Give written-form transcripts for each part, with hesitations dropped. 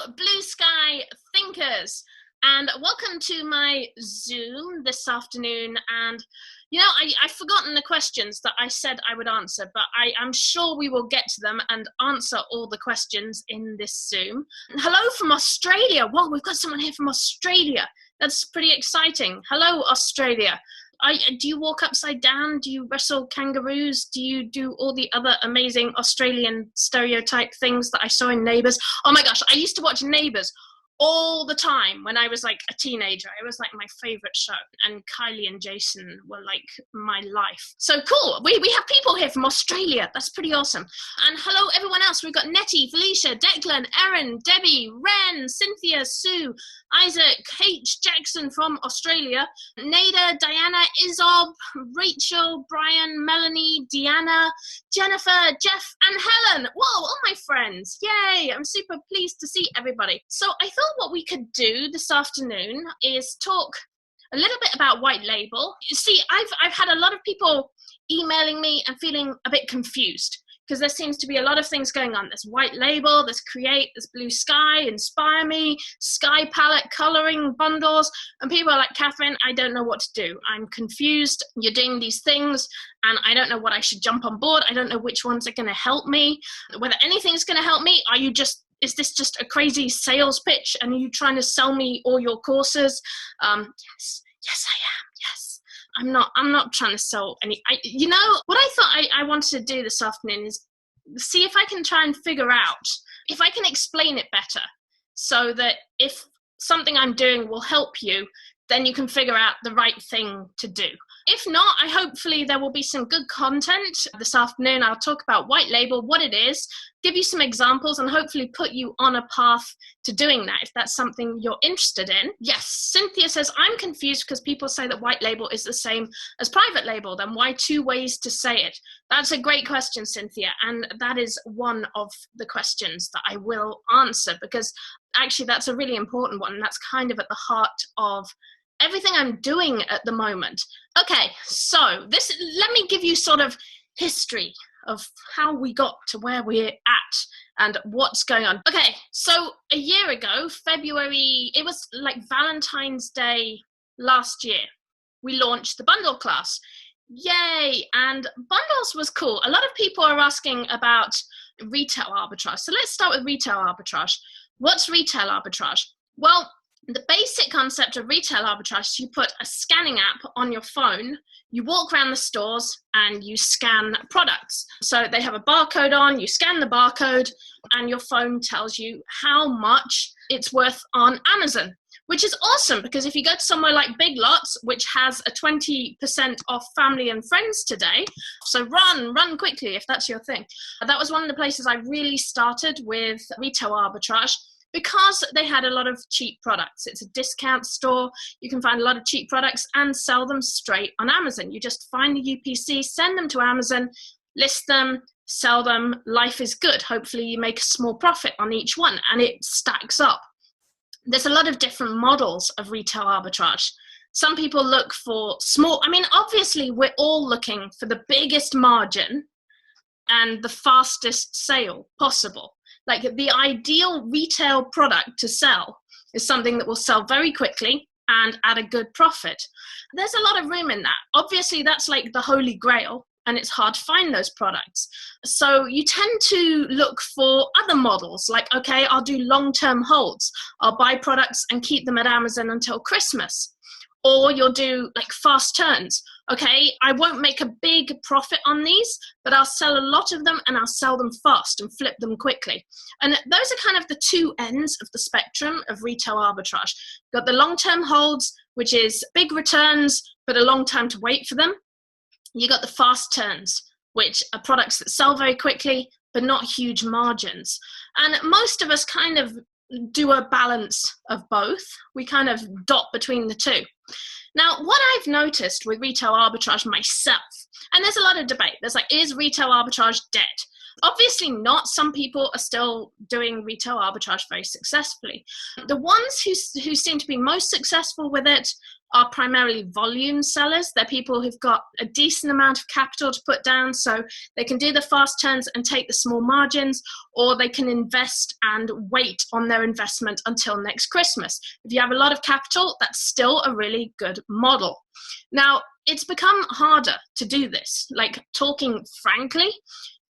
Blue Sky Thinkers, and welcome to my Zoom this afternoon. And I've forgotten the questions that I said I would answer, but I'm sure we will get to them and answer all the questions in this Zoom. Hello from Australia. Well, we've got someone here from Australia. That's pretty exciting. Hello, Australia. Do you walk upside down? Do you wrestle kangaroos? Do you do all the other amazing Australian stereotype things that I saw in Neighbours? Oh my gosh, I used to watch Neighbours all the time when I was like a teenager. It was like my favorite show, and Kylie and Jason were like my life. So cool. We have people here from Australia. That's pretty awesome. And hello everyone else. We've got Nettie, Felicia, Declan, Erin, Debbie, Ren, Cynthia, Sue, Isaac, H. Jackson from Australia, Nada, Diana, Isob, Rachel, Brian, Melanie, Deanna, Jennifer, Jeff, and Helen. Whoa, all my friends. Yay, I'm super pleased to see everybody. So I thought what we could do this afternoon is talk a little bit about white label. You see, I've had a lot of people emailing me and feeling a bit confused, because there seems to be a lot of things going on. There's white label, there's create, there's blue sky, inspire me, sky palette, coloring bundles, and people are like, Katharyne, I don't know what to do. I'm confused. You're doing these things and I don't know what I should jump on board. I don't know which ones are going to help me, whether anything's going to help me. Is this just a crazy sales pitch and are you trying to sell me all your courses? Yes, I am. Yes. I'm not trying to sell any. What I thought I wanted to do this afternoon is see if I can try and figure out if I can explain it better, so that if something I'm doing will help you, then you can figure out the right thing to do. If not, hopefully there will be some good content this afternoon. I'll talk about white label, what it is, give you some examples, and hopefully put you on a path to doing that if that's something you're interested in. Yes, Cynthia says, I'm confused because people say that white label is the same as private label. Then why two ways to say it? That's a great question, Cynthia. And that is one of the questions that I will answer, because actually that's a really important one. And that's kind of at the heart of everything I'm doing at the moment. Okay, so let me give you sort of history of how we got to where we're at and what's going on. Okay, so a year ago, February, it was like Valentine's Day last year, we launched the bundle class. Yay! And bundles was cool. A lot of people are asking about retail arbitrage. So let's start with retail arbitrage. What's retail arbitrage? Well, the basic concept of retail arbitrage, you put a scanning app on your phone, you walk around the stores and you scan products. So they have a barcode on, you scan the barcode and your phone tells you how much it's worth on Amazon, which is awesome, because if you go to somewhere like Big Lots, which has a 20% off family and friends today, so run quickly if that's your thing. That was one of the places I really started with retail arbitrage, because they had a lot of cheap products. It's a discount store. You can find a lot of cheap products and sell them straight on Amazon. You just find the UPC, send them to Amazon, list them, sell them. Life is good. Hopefully you make a small profit on each one and it stacks up. There's a lot of different models of retail arbitrage. Some people look for small, obviously we're all looking for the biggest margin and the fastest sale possible. Like the ideal retail product to sell is something that will sell very quickly and at a good profit. There's a lot of room in that. Obviously, that's like the holy grail, and it's hard to find those products. So you tend to look for other models, like, okay, I'll do long-term holds. I'll buy products and keep them at Amazon until Christmas. Or you'll do like fast turns. Okay, I won't make a big profit on these, but I'll sell a lot of them and I'll sell them fast and flip them quickly. And those are kind of the two ends of the spectrum of retail arbitrage. You've got the long-term holds, which is big returns, but a long time to wait for them. You got the fast turns, which are products that sell very quickly, but not huge margins. And most of us kind of do a balance of both. We kind of dot between the two. Now, what I've noticed with retail arbitrage myself, and there's a lot of debate, there's like, is retail arbitrage dead? Obviously not. Some people are still doing retail arbitrage very successfully. The ones who seem to be most successful with it are primarily volume sellers. They're people who've got a decent amount of capital to put down, so they can do the fast turns and take the small margins, or they can invest and wait on their investment until next Christmas. If you have a lot of capital, that's still a really good model. Now, it's become harder to do this. Like, talking frankly,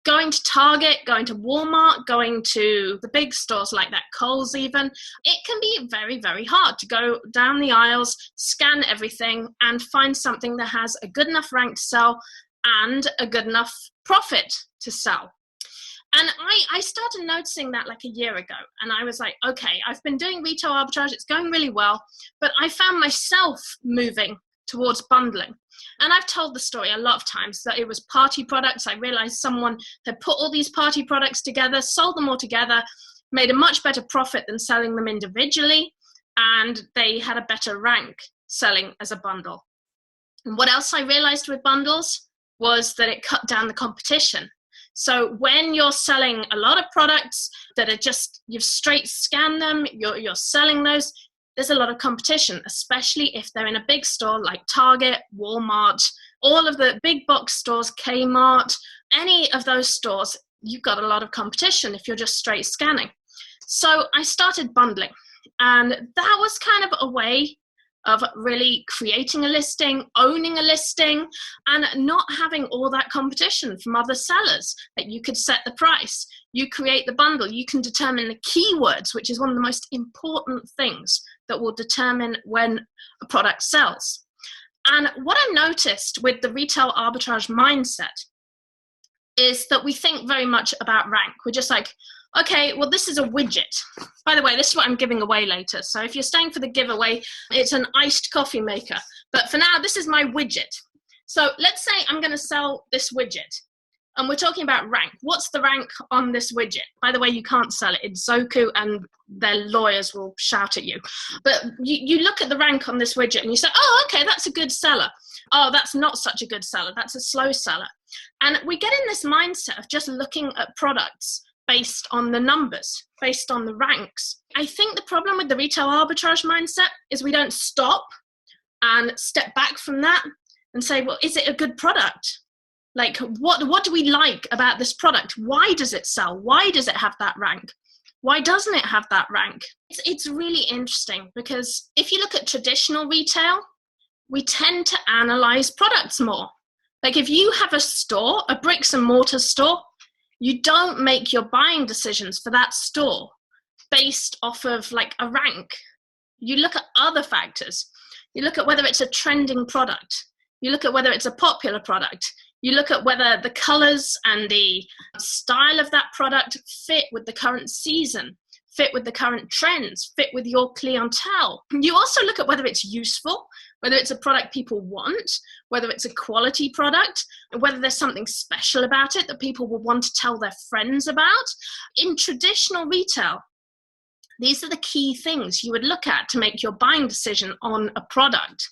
going to Target, going to Walmart, going to the big stores like that, Kohl's even, it can be very, very hard to go down the aisles, scan everything, and find something that has a good enough rank to sell and a good enough profit to sell. And I started noticing that like a year ago, and I was like, okay, I've been doing retail arbitrage, it's going really well, but I found myself moving towards bundling. And I've told the story a lot of times that it was party products. I realized someone had put all these party products together, sold them all together, made a much better profit than selling them individually, and they had a better rank selling as a bundle. And what else I realized with bundles was that it cut down the competition. So when you're selling a lot of products that are just, you've straight scanned them, you're selling those, there's a lot of competition, especially if they're in a big store like Target, Walmart, all of the big box stores, Kmart, any of those stores, you've got a lot of competition if you're just straight scanning. So I started bundling, and that was kind of a way of really creating a listing, owning a listing, and not having all that competition from other sellers. That you could set the price, you create the bundle, you can determine the keywords, which is one of the most important things that will determine when a product sells. And what I noticed with the retail arbitrage mindset is that we think very much about rank. We're just like, okay, well, this is a widget. By the way, this is what I'm giving away later. So if you're staying for the giveaway, it's an iced coffee maker. But for now, this is my widget. So let's say I'm going to sell this widget. And we're talking about rank. What's the rank on this widget? By the way, you can't sell it. It's Zoku, and their lawyers will shout at you. But you look at the rank on this widget and you say, oh, okay, that's a good seller. Oh, that's not such a good seller. That's a slow seller. And we get in this mindset of just looking at products based on the numbers, based on the ranks. I think the problem with the retail arbitrage mindset is we don't stop and step back from that and say, well, is it a good product? Like, what do we like about this product? Why does it sell? Why does it have that rank? Why doesn't it have that rank? It's really interesting, because if you look at traditional retail, we tend to analyze products more. Like, if you have a store, a bricks and mortar store, you don't make your buying decisions for that store based off of like a rank. You look at other factors. You look at whether it's a trending product. You look at whether it's a popular product. You look at whether the colors and the style of that product fit with the current season, fit with the current trends, fit with your clientele. You also look at whether it's useful, whether it's a product people want, whether it's a quality product, whether there's something special about it that people will want to tell their friends about. In traditional retail, these are the key things you would look at to make your buying decision on a product.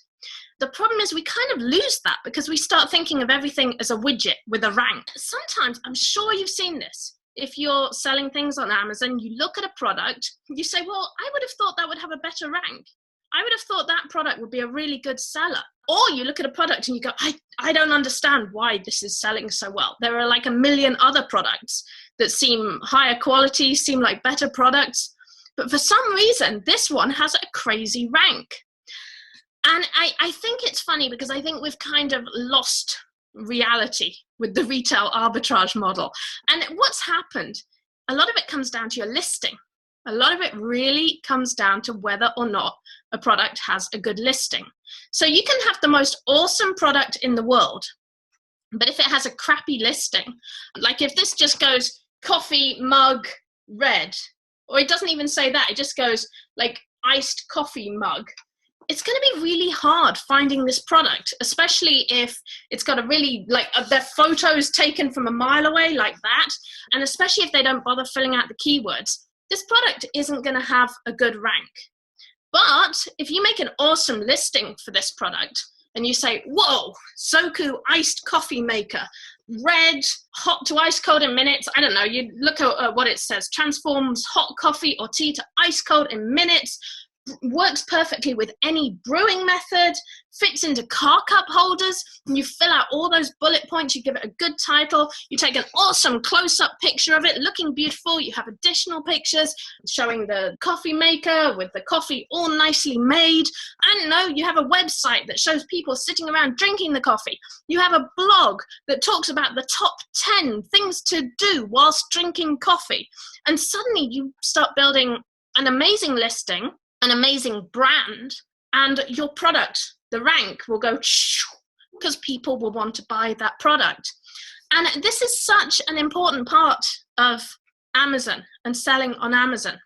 The problem is we kind of lose that because we start thinking of everything as a widget with a rank. Sometimes, I'm sure you've seen this, if you're selling things on Amazon, you look at a product, you say, well, I would have thought that would have a better rank. I would have thought that product would be a really good seller. Or you look at a product and you go, I don't understand why this is selling so well. There are like a million other products that seem higher quality, seem like better products. But for some reason, this one has a crazy rank. And I think it's funny because I think we've kind of lost reality with the retail arbitrage model. And what's happened, a lot of it comes down to your listing. A lot of it really comes down to whether or not a product has a good listing. So you can have the most awesome product in the world, but if it has a crappy listing, like if this just goes coffee mug red, or it doesn't even say that, it just goes like iced coffee mug, it's going to be really hard finding this product, especially if it's got a really, like, their photos taken from a mile away like that, and especially if they don't bother filling out the keywords. This product isn't going to have a good rank. But if you make an awesome listing for this product and you say, whoa, Zoku iced coffee maker, red, hot to ice cold in minutes. I don't know, you look at what it says, transforms hot coffee or tea to ice cold in minutes, works perfectly with any brewing method, fits into car cup holders, and you fill out all those bullet points, you give it a good title, you take an awesome close-up picture of it looking beautiful, you have additional pictures showing the coffee maker with the coffee all nicely made. I don't know, you have a website that shows people sitting around drinking the coffee, you have a blog that talks about the top 10 things to do whilst drinking coffee, and suddenly you start building an amazing listing, an amazing brand, and your product, the rank, will go because people will want to buy that product. And this is such an important part of Amazon and selling on Amazon.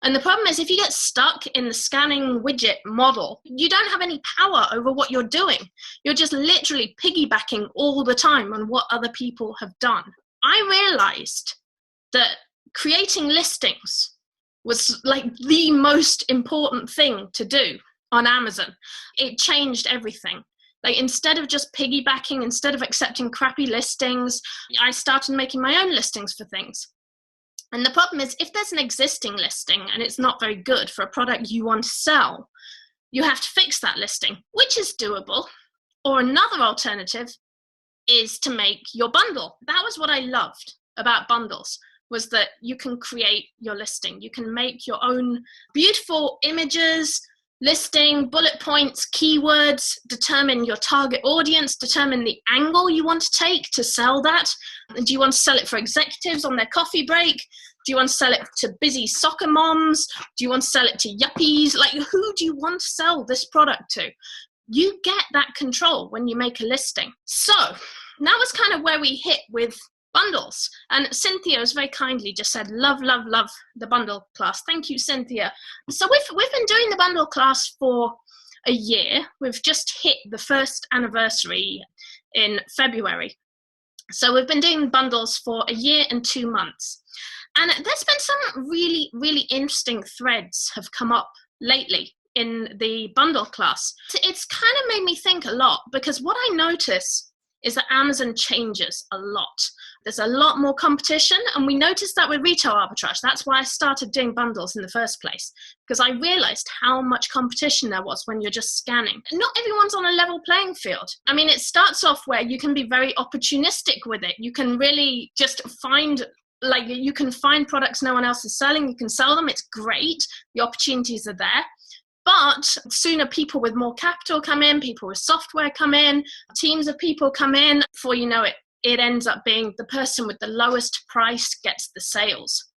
And the problem is, if you get stuck in the scanning widget model, you don't have any power over what you're doing. You're just literally piggybacking all the time on what other people have done. I realized that creating listings was like the most important thing to do on Amazon. It changed everything. Like, instead of just piggybacking, instead of accepting crappy listings, I started making my own listings for things. And the problem is, if there's an existing listing and it's not very good for a product you want to sell, you have to fix that listing, which is doable. Or another alternative is to make your bundle. That was what I loved about bundles, was that you can create your listing. You can make your own beautiful images, listing, bullet points, keywords, determine your target audience, determine the angle you want to take to sell that. Do you want to sell it for executives on their coffee break? Do you want to sell it to busy soccer moms? Do you want to sell it to yuppies? Like, who do you want to sell this product to? You get that control when you make a listing. So that was kind of where we hit with bundles. And Cynthia has very kindly just said, love, love, love the bundle class. Thank you, Cynthia. So we've been doing the bundle class for a year. We've just hit the first anniversary in February. So we've been doing bundles for a year and 2 months. And there's been some really, really interesting threads have come up lately in the bundle class. It's kind of made me think a lot, because what I notice is that Amazon changes a lot. There's a lot more competition, and we noticed that with retail arbitrage. That's why I started doing bundles in the first place, because I realized how much competition there was when you're just scanning. Not everyone's on a level playing field. I mean, it starts off where you can be very opportunistic with it. You can really just find, like, you can find products no one else is selling. You can sell them. It's great. The opportunities are there. But sooner people with more capital come in, people with software come in, teams of people come in. Before you know it, it ends up being the person with the lowest price gets the sales.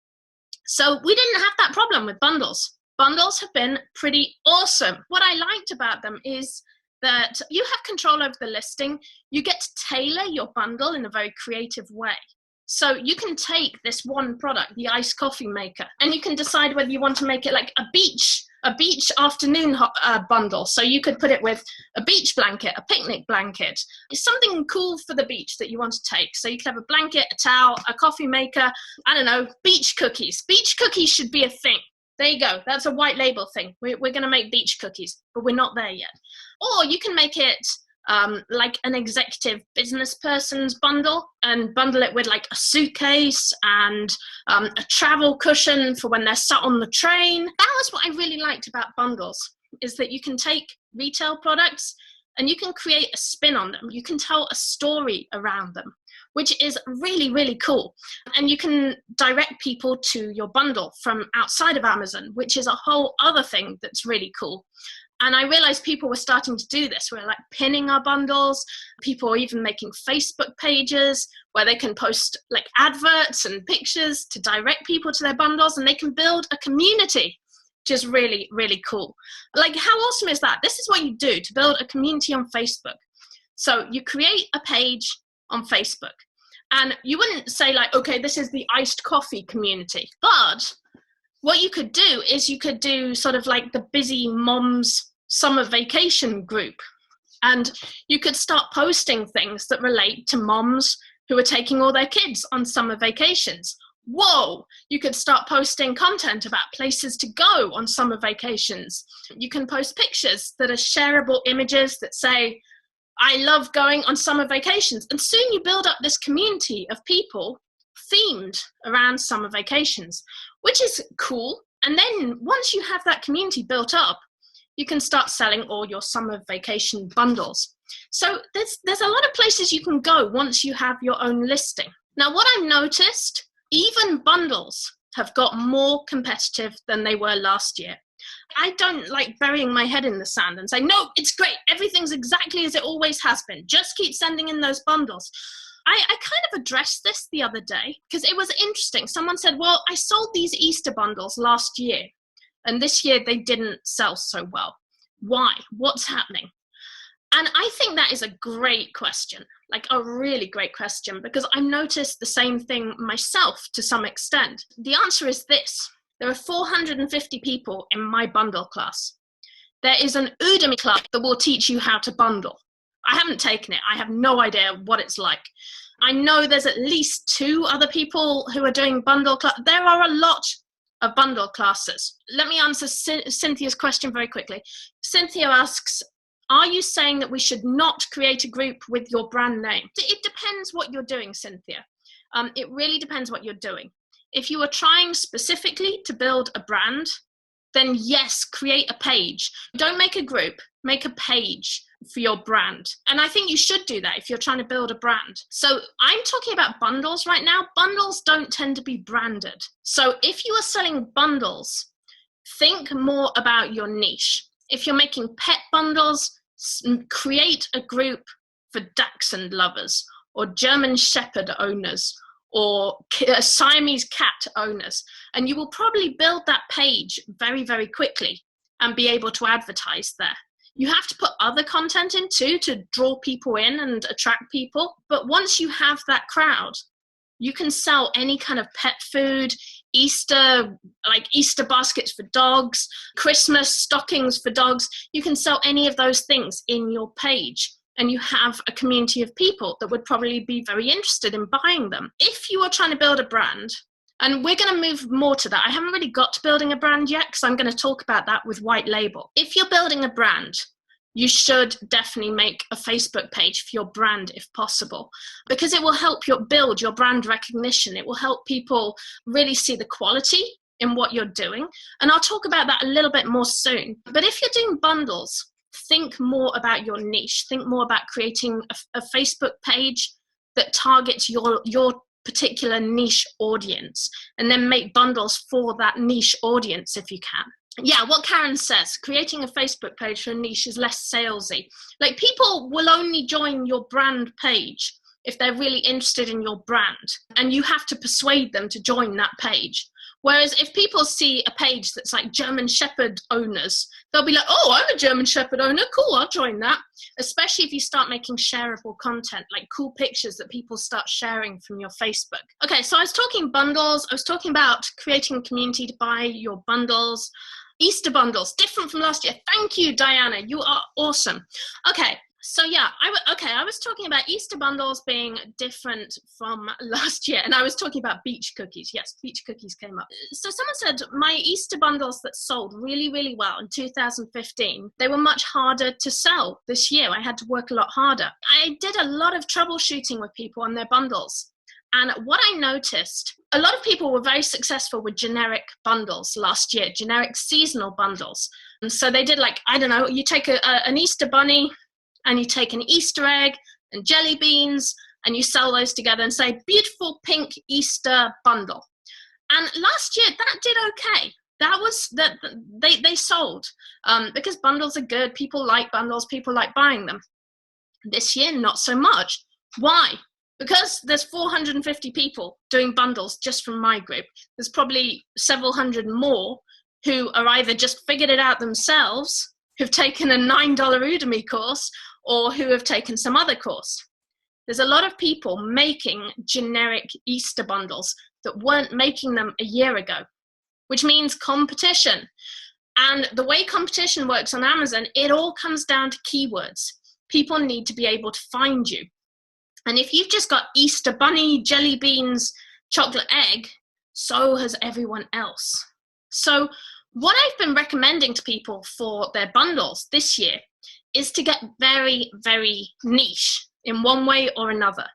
So we didn't have that problem with bundles. Bundles have been pretty awesome. What I liked about them is that you have control over the listing. You get to tailor your bundle in a very creative way. So you can take this one product, the iced coffee maker, and you can decide whether you want to make it like a beach afternoon bundle. So you could put it with a beach blanket, a picnic blanket. It's something cool for the beach that you want to take. So you could have a blanket, a towel, a coffee maker, I don't know, beach cookies. Beach cookies should be a thing. There you go. That's a white label thing. We're going to make beach cookies, but we're not there yet. Or you can make it like an executive business person's bundle, and bundle it with like a suitcase and a travel cushion for when they're sat on the train. That was what I really liked about bundles, is that you can take retail products and you can create a spin on them. You can tell a story around them, which is really, really cool. And you can direct people to your bundle from outside of Amazon, which is a whole other thing that's really cool. And I realized people were starting to do this. We're like pinning our bundles. People are even making Facebook pages where they can post like adverts and pictures to direct people to their bundles, and they can build a community, which is really, really cool. Like, how awesome is that? This is what you do to build a community on Facebook. So you create a page on Facebook, and you wouldn't say like, okay, this is the iced coffee community. But what you could do is you could do sort of like the busy moms summer vacation group, and you could start posting things that relate to moms who are taking all their kids on summer vacations. Whoa! You could start posting content about places to go on summer vacations. You can post pictures that are shareable images that say, I love going on summer vacations. And soon you build up this community of people themed around summer vacations, which is cool. And then once you have that community built up, you can start selling all your summer vacation bundles. So there's a lot of places you can go once you have your own listing. Now, what I've noticed, even bundles have got more competitive than they were last year. I don't like burying my head in the sand and say, no, it's great. Everything's exactly as it always has been. Just keep sending in those bundles. I kind of addressed this the other day because it was interesting. Someone said, well, I sold these Easter bundles last year, and this year they didn't sell so well. Why? What's happening? And I think that is a great question, like a really great question, because I noticed the same thing myself to some extent. The answer is this. There are 450 people in my bundle class. There is an Udemy club that will teach you how to bundle. I haven't taken it. I have no idea what it's like. I know there's at least 2 other people who are doing bundle class. There are a lot of bundle classes. Let me answer Cynthia's question very quickly. Cynthia asks, are you saying that we should not create a group with your brand name? It depends what you're doing, Cynthia. It really depends what you're doing. If you are trying specifically to build a brand, then yes, create a page. Don't make a group, make a page for your brand. And I think you should do that if you're trying to build a brand. So I'm talking about bundles right now. Bundles don't tend to be branded. So if you are selling bundles, think more about your niche. If you're making pet bundles, create a group for Dachshund lovers or German Shepherd owners or Siamese cat owners. And you will probably build that page very, very quickly and be able to advertise there. You have to put other content in too to draw people in and attract people. But once you have that crowd, you can sell any kind of pet food, Easter, like Easter baskets for dogs, Christmas stockings for dogs. You can sell any of those things in your page. And you have a community of people that would probably be very interested in buying them. If you are trying to build a brand, and we're going to move more to that. I haven't really got to building a brand yet because I'm going to talk about that with White Label. If you're building a brand, you should definitely make a Facebook page for your brand if possible, because it will help you build your brand recognition. It will help people really see the quality in what you're doing. And I'll talk about that a little bit more soon. But if you're doing bundles, think more about your niche. Think more about creating a Facebook page that targets your particular niche audience, and then make bundles for that niche audience if you can. Yeah, what Karen says, creating a Facebook page for a niche is less salesy. Like, people will only join your brand page if they're really interested in your brand, and you have to persuade them to join that page. Whereas if people see a page that's like German Shepherd owners, they'll be like, oh, I'm a German Shepherd owner. Cool, I'll join that. Especially if you start making shareable content, like cool pictures that people start sharing from your Facebook. Okay, so I was talking bundles. I was talking about creating a community to buy your bundles. Easter bundles, different from last year. Thank you, Diana. You are awesome. Okay. So yeah, I was talking about Easter bundles being different from last year, and I was talking about beach cookies. Yes, beach cookies came up. So someone said my Easter bundles that sold really, really well in 2015, they were much harder to sell this year. I had to work a lot harder. I did a lot of troubleshooting with people on their bundles. And what I noticed, a lot of people were very successful with generic bundles last year, generic seasonal bundles. And so they did, like, I don't know, you take an Easter bunny, and you take an Easter egg and jelly beans, and you sell those together and say, beautiful pink Easter bundle. And last year, that did okay. That was that they sold because bundles are good. People like bundles. People like buying them. This year, not so much. Why? Because there's 450 people doing bundles just from my group. There's probably several hundred more who are either just figured it out themselves, who've taken a $9 Udemy course, or who have taken some other course. There's a lot of people making generic Easter bundles that weren't making them a year ago, which means competition. And the way competition works on Amazon, it all comes down to keywords. People need to be able to find you. And if you've just got Easter bunny, jelly beans, chocolate egg, so has everyone else. So what I've been recommending to people for their bundles this year is to get very, very niche in one way or another.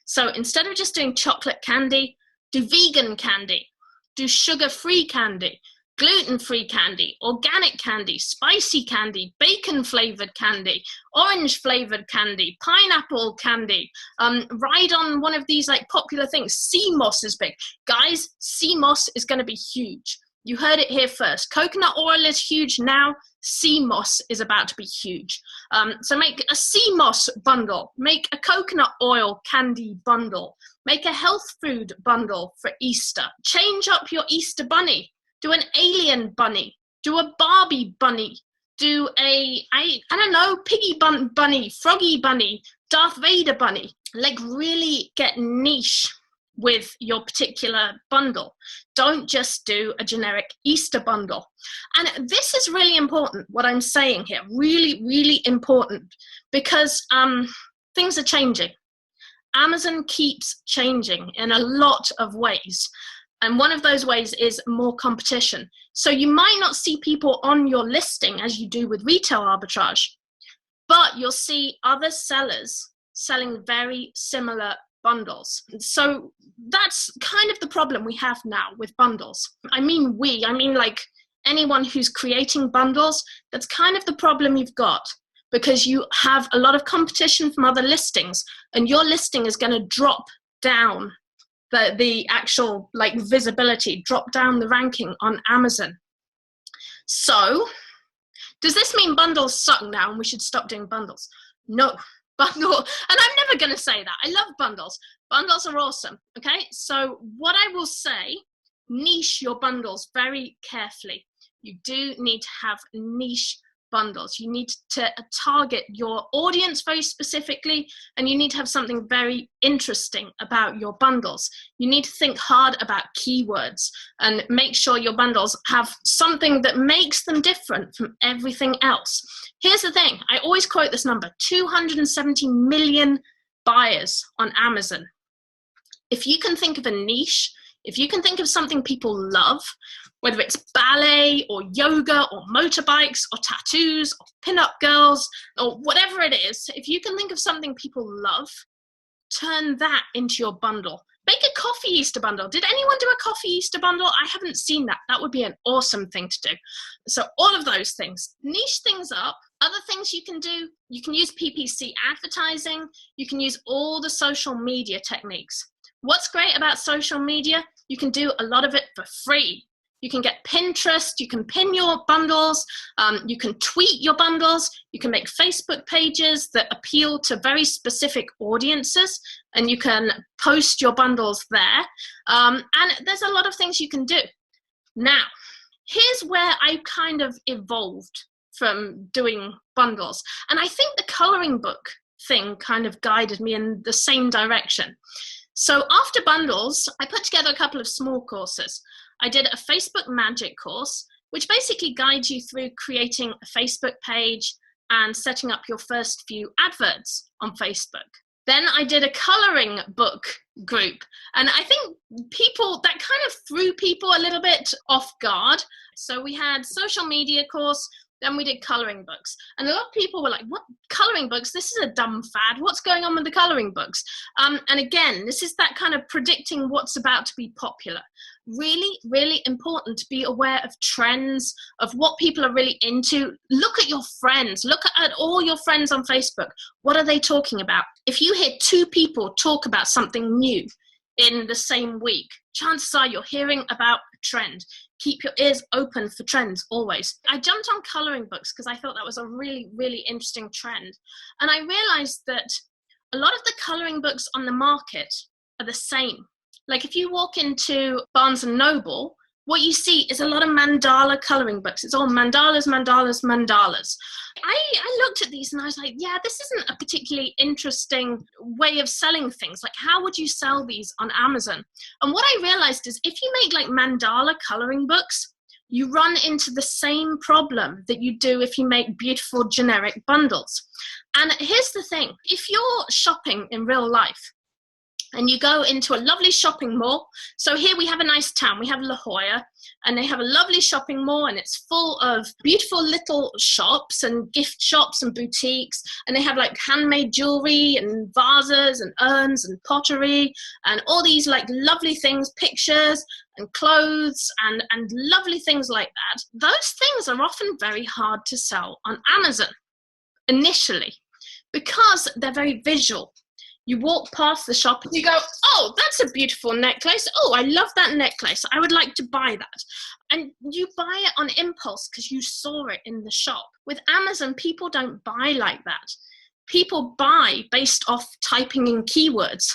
So instead of just doing chocolate candy, do vegan candy, do sugar-free candy, gluten-free candy, organic candy, spicy candy, bacon-flavored candy, orange-flavored candy, pineapple candy. Ride on one of these like popular things. Sea moss is big. Guys, sea moss is going to be huge. You heard it here first. Coconut oil is huge now. Sea moss is about to be huge. So make a sea moss bundle. Make a coconut oil candy bundle. Make a health food bundle for Easter. Change up your Easter bunny. Do an alien bunny. Do a Barbie bunny. Do a, I don't know, piggy bunny, froggy bunny, Darth Vader bunny. Like really get niche with your particular bundle. Don't just do a generic Easter bundle. And this is really important, what I'm saying here. Really, really important, because things are changing. Amazon keeps changing in a lot of ways. And one of those ways is more competition. So you might not see people on your listing as you do with retail arbitrage, but you'll see other sellers selling very similar bundles. So that's kind of the problem we have now with bundles. I mean like anyone who's creating bundles, that's kind of the problem you've got, because you have a lot of competition from other listings, and your listing is going to drop down the actual like visibility, drop down the ranking on Amazon. So does this mean bundles suck now and we should stop doing bundles? No. Bundle, and I'm never going to say that. I love bundles. Bundles are awesome. Okay, so what I will say, niche your bundles very carefully. You do need to have niche bundles. You need to target your audience very specifically, and you need to have something very interesting about your bundles. You need to think hard about keywords and make sure your bundles have something that makes them different from everything else. Here's the thing, I always quote this number, 270 million buyers on Amazon. If you can think of a niche, if you can think of something people love, whether it's ballet or yoga or motorbikes or tattoos or pin-up girls or whatever it is, if you can think of something people love, turn that into your bundle. Make a coffee Easter bundle. Did anyone do a coffee Easter bundle? I haven't seen that. That would be an awesome thing to do. So all of those things, niche things up. Other things you can do, you can use PPC advertising. You can use all the social media techniques. What's great about social media? You can do a lot of it for free. You can get Pinterest, you can pin your bundles, you can tweet your bundles, you can make Facebook pages that appeal to very specific audiences, and you can post your bundles there. And there's a lot of things you can do. Now, here's where I kind of evolved from doing bundles. And I think the coloring book thing kind of guided me in the same direction. So after bundles, I put together a couple of small courses. I did a Facebook Magic course, which basically guides you through creating a Facebook page and setting up your first few adverts on Facebook. Then I did a coloring book group, and I think that kind of threw people a little bit off guard. So we had social media course, then we did coloring books. And a lot of people were like, what, coloring books? This is a dumb fad. What's going on with the coloring books? And again, this is that kind of predicting what's about to be popular. Really, really important to be aware of trends, of what people are really into. Look at your friends. Look at all your friends on Facebook. What are they talking about? If you hear 2 people talk about something new in the same week, chances are you're hearing about a trend. Keep your ears open for trends always. I jumped on coloring books because I thought that was a really, really interesting trend. And I realized that a lot of the coloring books on the market are the same. Like if you walk into Barnes and Noble, what you see is a lot of mandala coloring books. It's all mandalas, mandalas, mandalas. I looked at these and I was like, yeah, this isn't a particularly interesting way of selling things. Like, how would you sell these on Amazon? And what I realized is if you make like mandala coloring books, you run into the same problem that you do if you make beautiful generic bundles. And here's the thing, if you're shopping in real life and you go into a lovely shopping mall. So here we have a nice town. We have La Jolla, and they have a lovely shopping mall, and it's full of beautiful little shops and gift shops and boutiques. And they have like handmade jewelry and vases and urns and pottery and all these like lovely things, pictures and clothes and lovely things like that. Those things are often very hard to sell on Amazon initially because they're very visual. You walk past the shop and you go, oh, that's a beautiful necklace. Oh, I love that necklace. I would like to buy that. And you buy it on impulse because you saw it in the shop. With Amazon, people don't buy like that. People buy based off typing in keywords.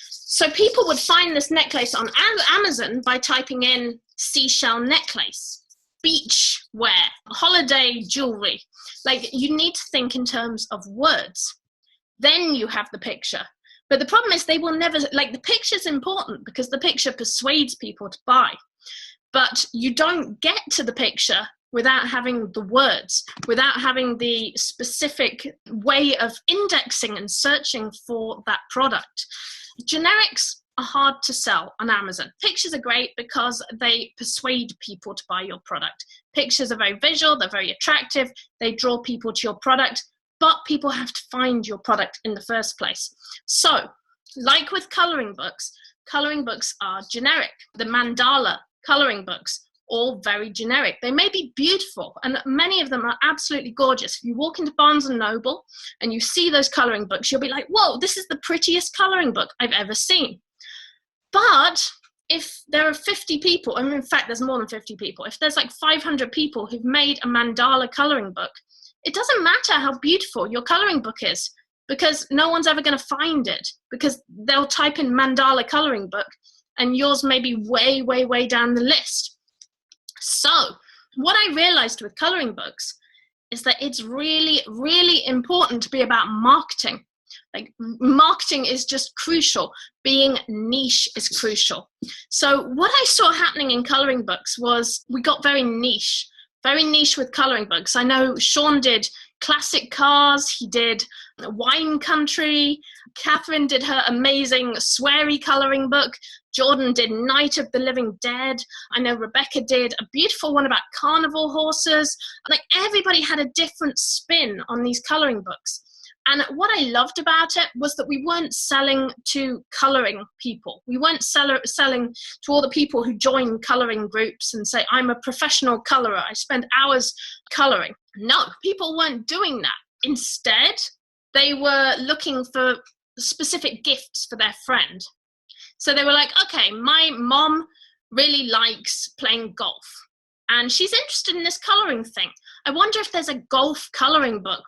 So people would find this necklace on Amazon by typing in seashell necklace, beach wear, holiday jewelry. Like, you need to think in terms of words. Then you have the picture. But the problem is they will never, like, the picture's important because the picture persuades people to buy. But you don't get to the picture without having the words, without having the specific way of indexing and searching for that product. Generics are hard to sell on Amazon. Pictures are great because they persuade people to buy your product. Pictures are very visual, they're very attractive, they draw people to your product. But people have to find your product in the first place. So, like with coloring books are generic. The mandala coloring books, all very generic. They may be beautiful, and many of them are absolutely gorgeous. If you walk into Barnes & Noble and you see those coloring books, you'll be like, whoa, this is the prettiest coloring book I've ever seen. But if there are 50 people, and in fact there's more than 50 people, if there's like 500 people who've made a mandala coloring book, it doesn't matter how beautiful your coloring book is because no one's ever going to find it because they'll type in mandala coloring book and yours may be way, way, way down the list. So what I realized with coloring books is that it's really, really important to be about marketing. Like, marketing is just crucial. Being niche is crucial. So what I saw happening in coloring books was we got very niche with coloring books. I know Sean did classic cars, he did wine country, Katharyne did her amazing sweary coloring book, Jordan did Night of the Living Dead, I know Rebecca did a beautiful one about carnival horses. Like, everybody had a different spin on these coloring books. And what I loved about it was that we weren't selling to coloring people. We weren't selling to all the people who join coloring groups and say, I'm a professional colorer, I spend hours coloring. No, people weren't doing that. Instead, they were looking for specific gifts for their friend. So they were like, okay, my mom really likes playing golf and she's interested in this coloring thing. I wonder if there's a golf coloring book.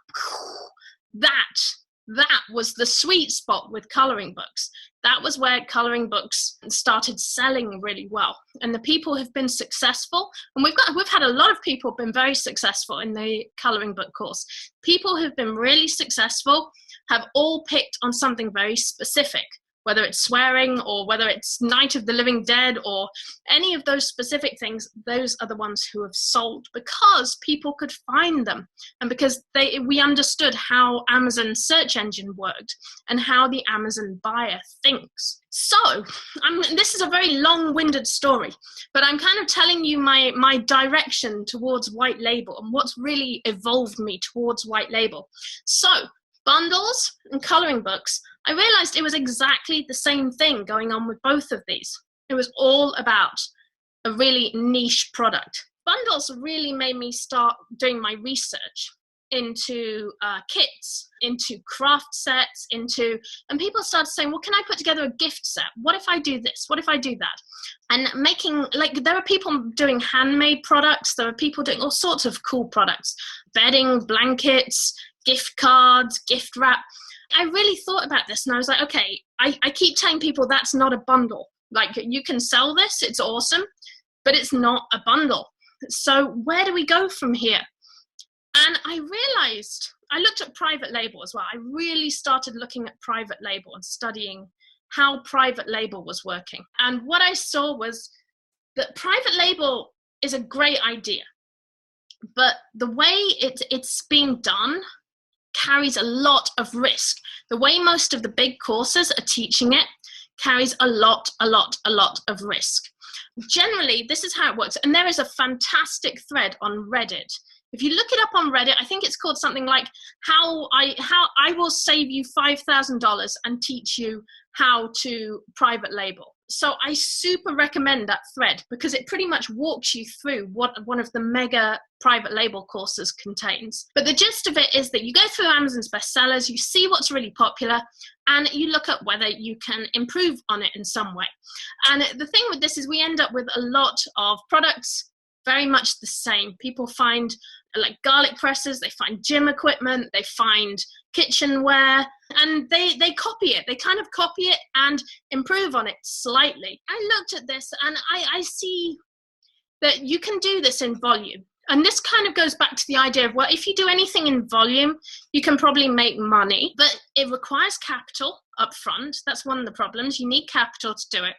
That was the sweet spot with coloring books. That was where coloring books started selling really well. And the people have been successful. And we've had a lot of people been very successful in the coloring book course. People who've been really successful have all picked on something very specific, whether it's swearing or whether it's Night of the Living Dead or any of those specific things. Those are the ones who have sold because people could find them and because we understood how Amazon's search engine worked and how the Amazon buyer thinks. So this is a very long-winded story, but I'm kind of telling you my direction towards white label and what's really evolved me towards white label. So bundles and coloring books, I realized it was exactly the same thing going on with both of these. It was all about a really niche product. Bundles really made me start doing my research into kits, into craft sets, and people started saying, well, can I put together a gift set? What if I do this? What if I do that? And making, like, there are people doing handmade products. There are people doing all sorts of cool products, bedding, blankets, gift cards, gift wrap. I really thought about this and I was like, okay, I keep telling people that's not a bundle. Like, you can sell this, it's awesome, but it's not a bundle. So where do we go from here? And I realized, I looked at private label as well. I really started looking at private label and studying how private label was working. And what I saw was that private label is a great idea, but the way it's being done carries a lot of risk. The way most of the big courses are teaching it, carries a lot of risk. Generally, this is how it works. And there is a fantastic thread on Reddit. If you look it up on Reddit, I think it's called something like how I will save you $5,000 and teach you how to private label. So I super recommend that thread because it pretty much walks you through what one of the mega private label courses contains. But the gist of it is that you go through Amazon's bestsellers, you see what's really popular, and you look at whether you can improve on it in some way. And the thing with this is we end up with a lot of products very much the same. People find like garlic presses, they find gym equipment, they find kitchenware, and they copy it. They kind of copy it and improve on it slightly. I looked at this and I see that you can do this in volume. And this kind of goes back to the idea of, well, if you do anything in volume, you can probably make money, but it requires capital up front. That's one of the problems. You need capital to do it.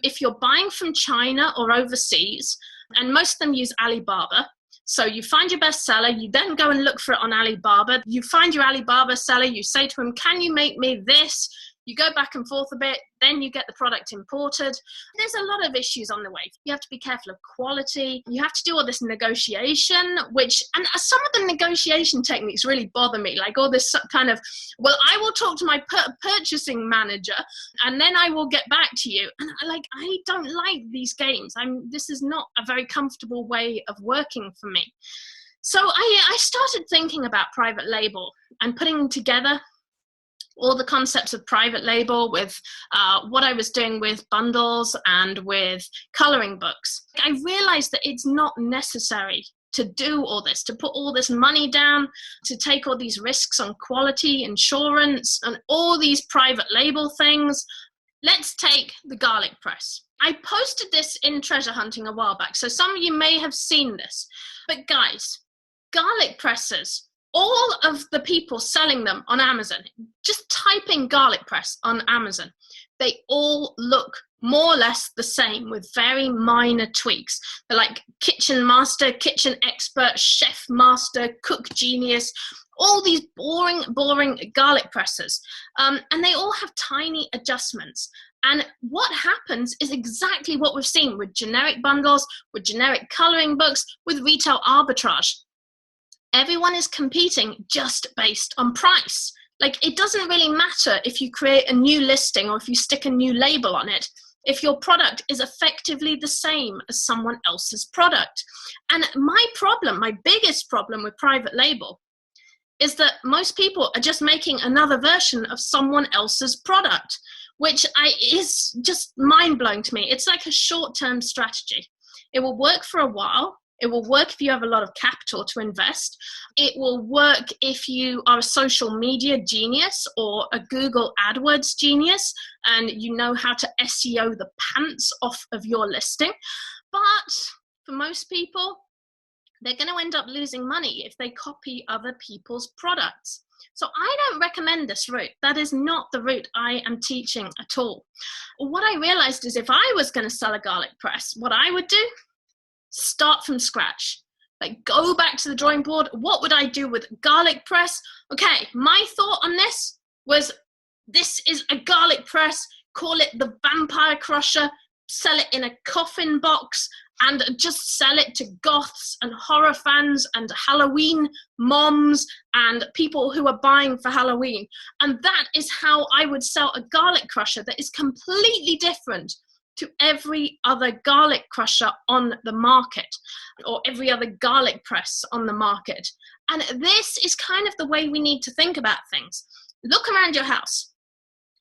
If you're buying from China or overseas, and most of them use Alibaba, so you find your bestseller, you then go and look for it on Alibaba. You find your Alibaba seller, you say to him, can you make me this? You go back and forth a bit, then you get the product imported. There's a lot of issues on the way. You have to be careful of quality. You have to do all this negotiation, and some of the negotiation techniques really bother me. Like all this kind of, well, I will talk to my purchasing manager and then I will get back to you. And I don't like these games. This is not a very comfortable way of working for me. So I started thinking about private label and putting together all the concepts of private label with what I was doing with bundles and with coloring books. I realized that it's not necessary to do all this, to put all this money down, to take all these risks on quality, insurance, and all these private label things. Let's take the garlic press. I posted this in Treasure Hunting a while back, so some of you may have seen this. But guys, garlic presses, all of the people selling them on Amazon, just type in garlic press on Amazon, they all look more or less the same with very minor tweaks. They're like kitchen master, kitchen expert, chef master, cook genius, all these boring garlic presses. And they all have tiny adjustments. And what happens is exactly what we've seen with generic bundles, with generic coloring books, with retail arbitrage. Everyone is competing just based on price. Like, it doesn't really matter if you create a new listing or if you stick a new label on it, if your product is effectively the same as someone else's product. And my biggest problem with private label is that most people are just making another version of someone else's product, which is just mind-blowing to me. It's like a short-term strategy. It will work for a while. It will work if you have a lot of capital to invest. It will work if you are a social media genius or a Google AdWords genius and you know how to SEO the pants off of your listing. But for most people, they're going to end up losing money if they copy other people's products. So I don't recommend this route. That is not the route I am teaching at all. What I realized is if I was going to sell a garlic press, what I would do, start from scratch. Like, go back to the drawing board. What would I do with garlic press? Okay, my thought on this was, this is a garlic press. Call it the Vampire Crusher. Sell it in a coffin box and just sell it to goths and horror fans and Halloween moms and people who are buying for Halloween. And that is how I would sell a garlic crusher that is completely different to every other garlic crusher on the market or every other garlic press on the market. And this is kind of the way we need to think about things. Look around your house.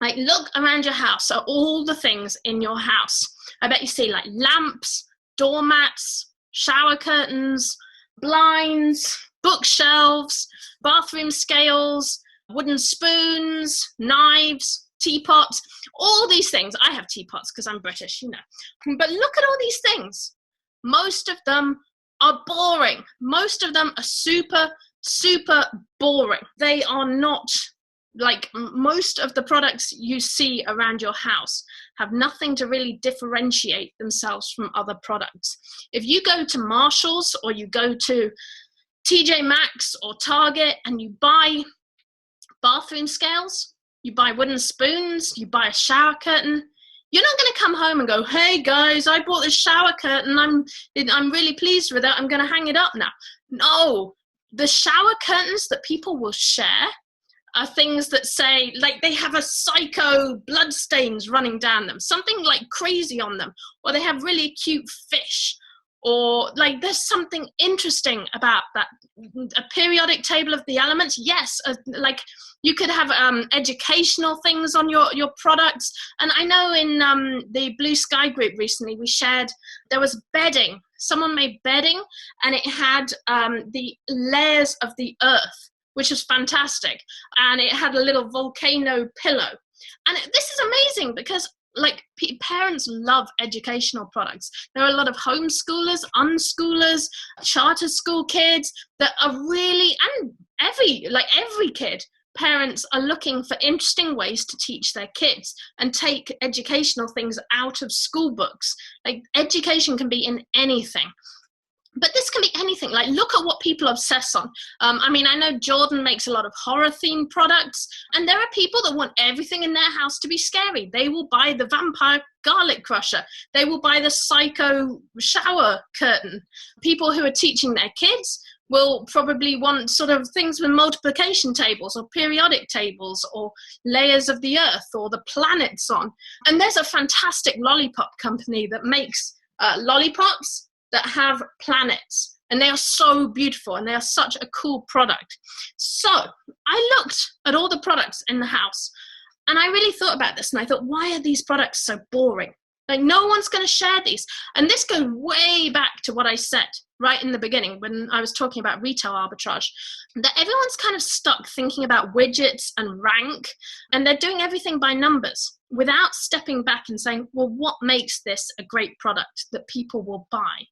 Like, look around your house at all the things in your house. I bet you see like lamps, doormats, shower curtains, blinds, bookshelves, bathroom scales, wooden spoons, knives, teapots, all these things. I have teapots because I'm British, you know. But look at all these things. Most of them are boring. Most of them are super, super boring. They are not, like, most of the products you see around your house have nothing to really differentiate themselves from other products. If you go to Marshall's or you go to TJ Maxx or Target and you buy bathroom scales, you buy wooden spoons, you buy a shower curtain, You're not going to come home and go, hey guys, I bought this shower curtain. I'm really pleased with it. I'm going to hang it up now. No, the shower curtains that people will share are things that say, like, they have a psycho blood stains running down them, something like crazy on them, or they have really cute fish, or like there's something interesting about that. A periodic table of the elements, yes, like you could have educational things on your products. And I know in the Blue Sky group recently, we shared, there was bedding. Someone made bedding, and it had the layers of the earth, which was fantastic. And it had a little volcano pillow. And this is amazing because, like, parents love educational products. There are a lot of homeschoolers, unschoolers, charter school kids that are really, and every kid, parents are looking for interesting ways to teach their kids and take educational things out of school books. Like, education can be in anything. But this can be anything. Like, look at what people obsess on. I mean, I know Jordan makes a lot of horror-themed products, and there are people that want everything in their house to be scary. They will buy the vampire garlic crusher. They will buy the psycho shower curtain. People who are teaching their kids will probably want sort of things with multiplication tables or periodic tables or layers of the earth or the planets on. And there's a fantastic lollipop company that makes lollipops that have planets, and they are so beautiful and they are such a cool product. So I looked at all the products in the house, and I really thought about this, and I thought, why are these products so boring? Like, no one's going to share these. And this goes way back to what I said right in the beginning when I was talking about retail arbitrage, that everyone's kind of stuck thinking about widgets and rank, and they're doing everything by numbers without stepping back and saying, well, what makes this a great product that people will buy?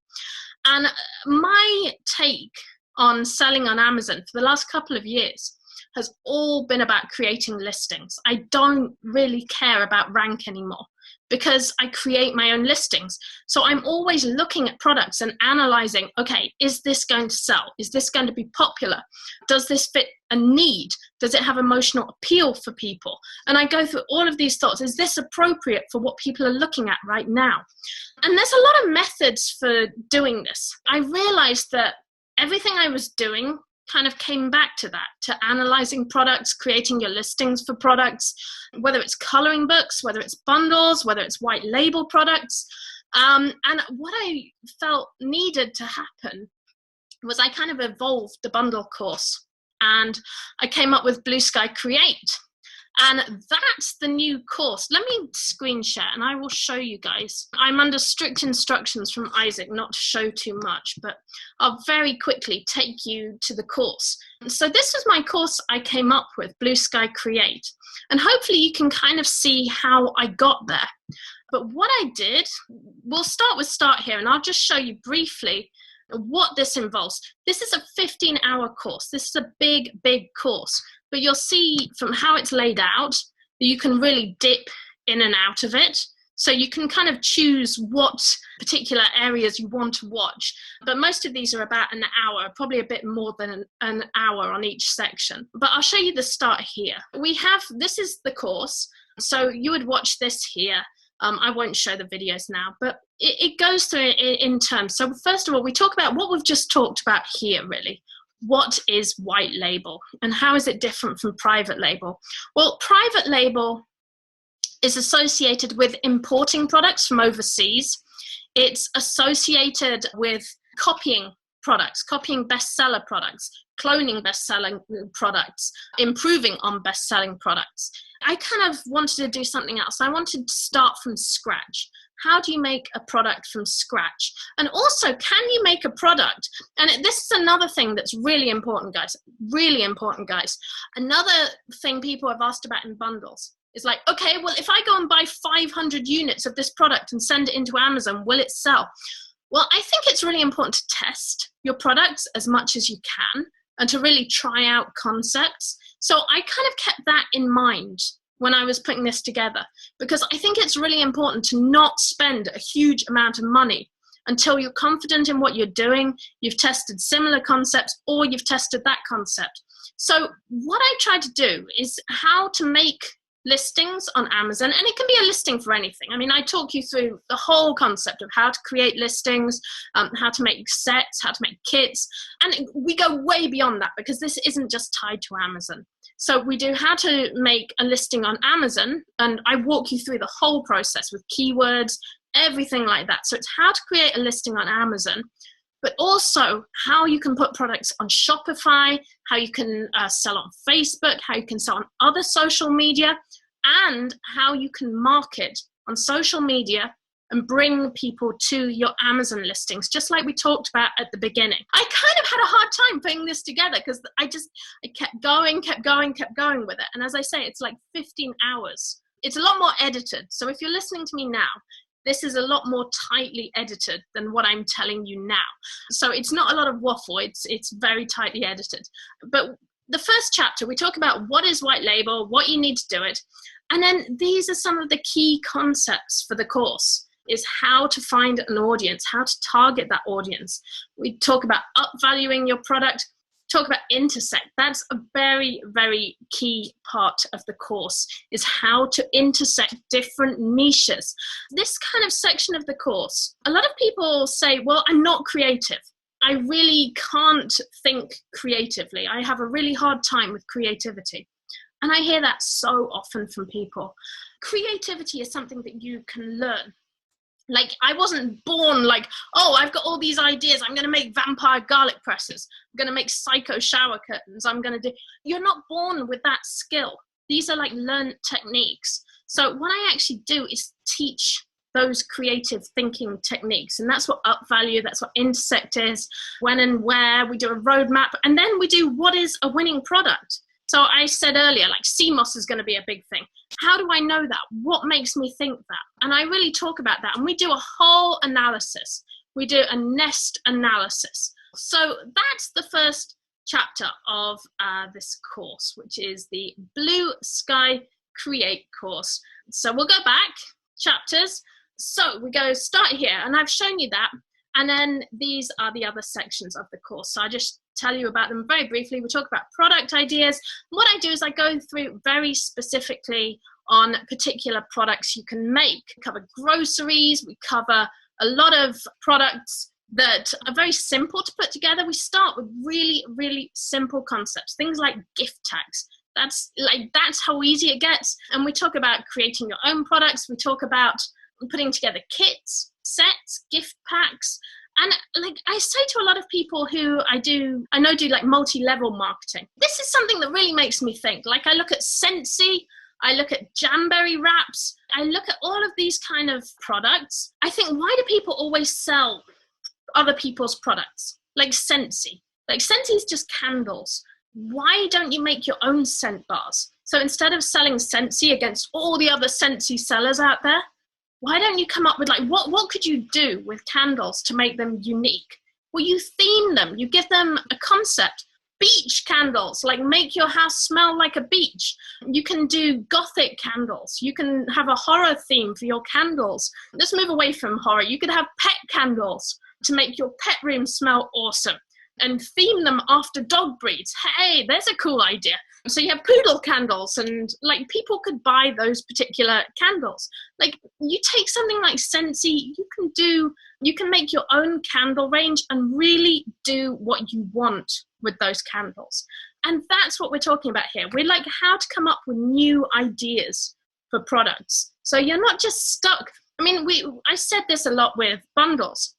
And my take on selling on Amazon for the last couple of years has all been about creating listings. I don't really care about rank anymore, because I create my own listings. So I'm always looking at products and analyzing, okay, is this going to sell? Is this going to be popular? Does this fit a need? Does it have emotional appeal for people? And I go through all of these thoughts. Is this appropriate for what people are looking at right now? And there's a lot of methods for doing this. I realized that everything I was doing kind of came back to that, to analyzing products, creating your listings for products, whether it's coloring books, whether it's bundles, whether it's white label products. And what I felt needed to happen was I kind of evolved the bundle course, and I came up with Blue Sky Create. And that's the new course. Let me screen share and I will show you guys. I'm under strict instructions from Isaac not to show too much, but I'll very quickly take you to the course. So this was my course I came up with, Blue Sky Create. And hopefully you can kind of see how I got there. But what I did, we'll start with start here, and I'll just show you briefly what this involves. This is a 15-hour course. This is a big, big course. But you'll see from how it's laid out that you can really dip in and out of it. So you can kind of choose what particular areas you want to watch. But most of these are about an hour, probably a bit more than an hour on each section. But I'll show you the start here. This is the course. So you would watch this here. I won't show the videos now, but it goes through in terms. So first of all, we talk about what we've just talked about here, really. What is white label and how is it different from private label? Well, private label is associated with importing products from overseas. It's associated with copying products, copying bestseller products, cloning best-selling products, improving on best-selling products. I kind of wanted to do something else. I wanted to start from scratch. How do you make a product from scratch? And also, can you make a product? And this is another thing that's really important, guys. Really important, guys. Another thing people have asked about in bundles is like, okay, well, if I go and buy 500 units of this product and send it into Amazon, will it sell? Well, I think it's really important to test your products as much as you can and to really try out concepts. So I kind of kept that in mind when I was putting this together, because I think it's really important to not spend a huge amount of money until you're confident in what you're doing, you've tested similar concepts, or you've tested that concept. So what I tried to do is how to make listings on Amazon, and it can be a listing for anything. I mean, I talk you through the whole concept of how to create listings, how to make sets, how to make kits, and we go way beyond that because this isn't just tied to Amazon. So we do how to make a listing on Amazon, and I walk you through the whole process with keywords, everything like that. So it's how to create a listing on Amazon, but also how you can put products on Shopify, how you can sell on Facebook, how you can sell on other social media, and how you can market on social media and bring people to your Amazon listings, just like we talked about at the beginning. I kind of had a hard time putting this together because I kept going with it. And as I say, it's like 15 hours. It's a lot more edited. So if you're listening to me now, this is a lot more tightly edited than what I'm telling you now. So it's not a lot of waffle, it's very tightly edited. But the first chapter, we talk about what is white label, what you need to do it. And then these are some of the key concepts for the course, is how to find an audience, how to target that audience. We talk about upvaluing your product, talk about intersect. That's a very, very key part of the course, is how to intersect different niches. This kind of section of the course, a lot of people say, well, I'm not creative. I really can't think creatively. I have a really hard time with creativity. And I hear that so often from people. Creativity is something that you can learn. Like, I wasn't born like, oh, I've got all these ideas. I'm going to make vampire garlic presses. I'm going to make psycho shower curtains. You're not born with that skill. These are like learned techniques. So what I actually do is teach those creative thinking techniques. And that's what upvalue, that's what intersect is, when and where. We do a roadmap. And then we do what is a winning product. So I said earlier, like CMOS is going to be a big thing. How do I know that? What makes me think that? And I really talk about that. And we do a whole analysis. We do a nest analysis. So that's the first chapter of this course, which is the Blue Sky Create course. So we'll go back, chapters. So we go start here, and I've shown you that. And then these are the other sections of the course. So I just tell you about them very briefly. We talk about product ideas. What I do is I go through very specifically on particular products you can make. We cover groceries. We cover a lot of products that are very simple to put together. We start with really, really simple concepts. Things like gift tags. That's how easy it gets. And we talk about creating your own products. We talk about putting together kits, sets, gift packs. And like I say to a lot of people who I know do like multi-level marketing, this is something that really makes me think. Like I look at Scentsy, I look at Jamberry wraps, I look at all of these kind of products. I think, why do people always sell other people's products? Like Scentsy. Like Scentsy is just candles. Why don't you make your own scent bars? So instead of selling Scentsy against all the other Scentsy sellers out there, why don't you come up with like, what could you do with candles to make them unique? Well, you theme them, you give them a concept. Beach candles, like make your house smell like a beach. You can do gothic candles. You can have a horror theme for your candles. Let's move away from horror. You could have pet candles to make your pet room smell awesome and theme them after dog breeds. Hey, there's a cool idea. So you have poodle candles, and like people could buy those particular candles. Like you take something like Scentsy, you can make your own candle range and really do what you want with those candles. And that's what we're talking about here. We're like how to come up with new ideas for products. So you're not just stuck. I mean, I said this a lot with bundles,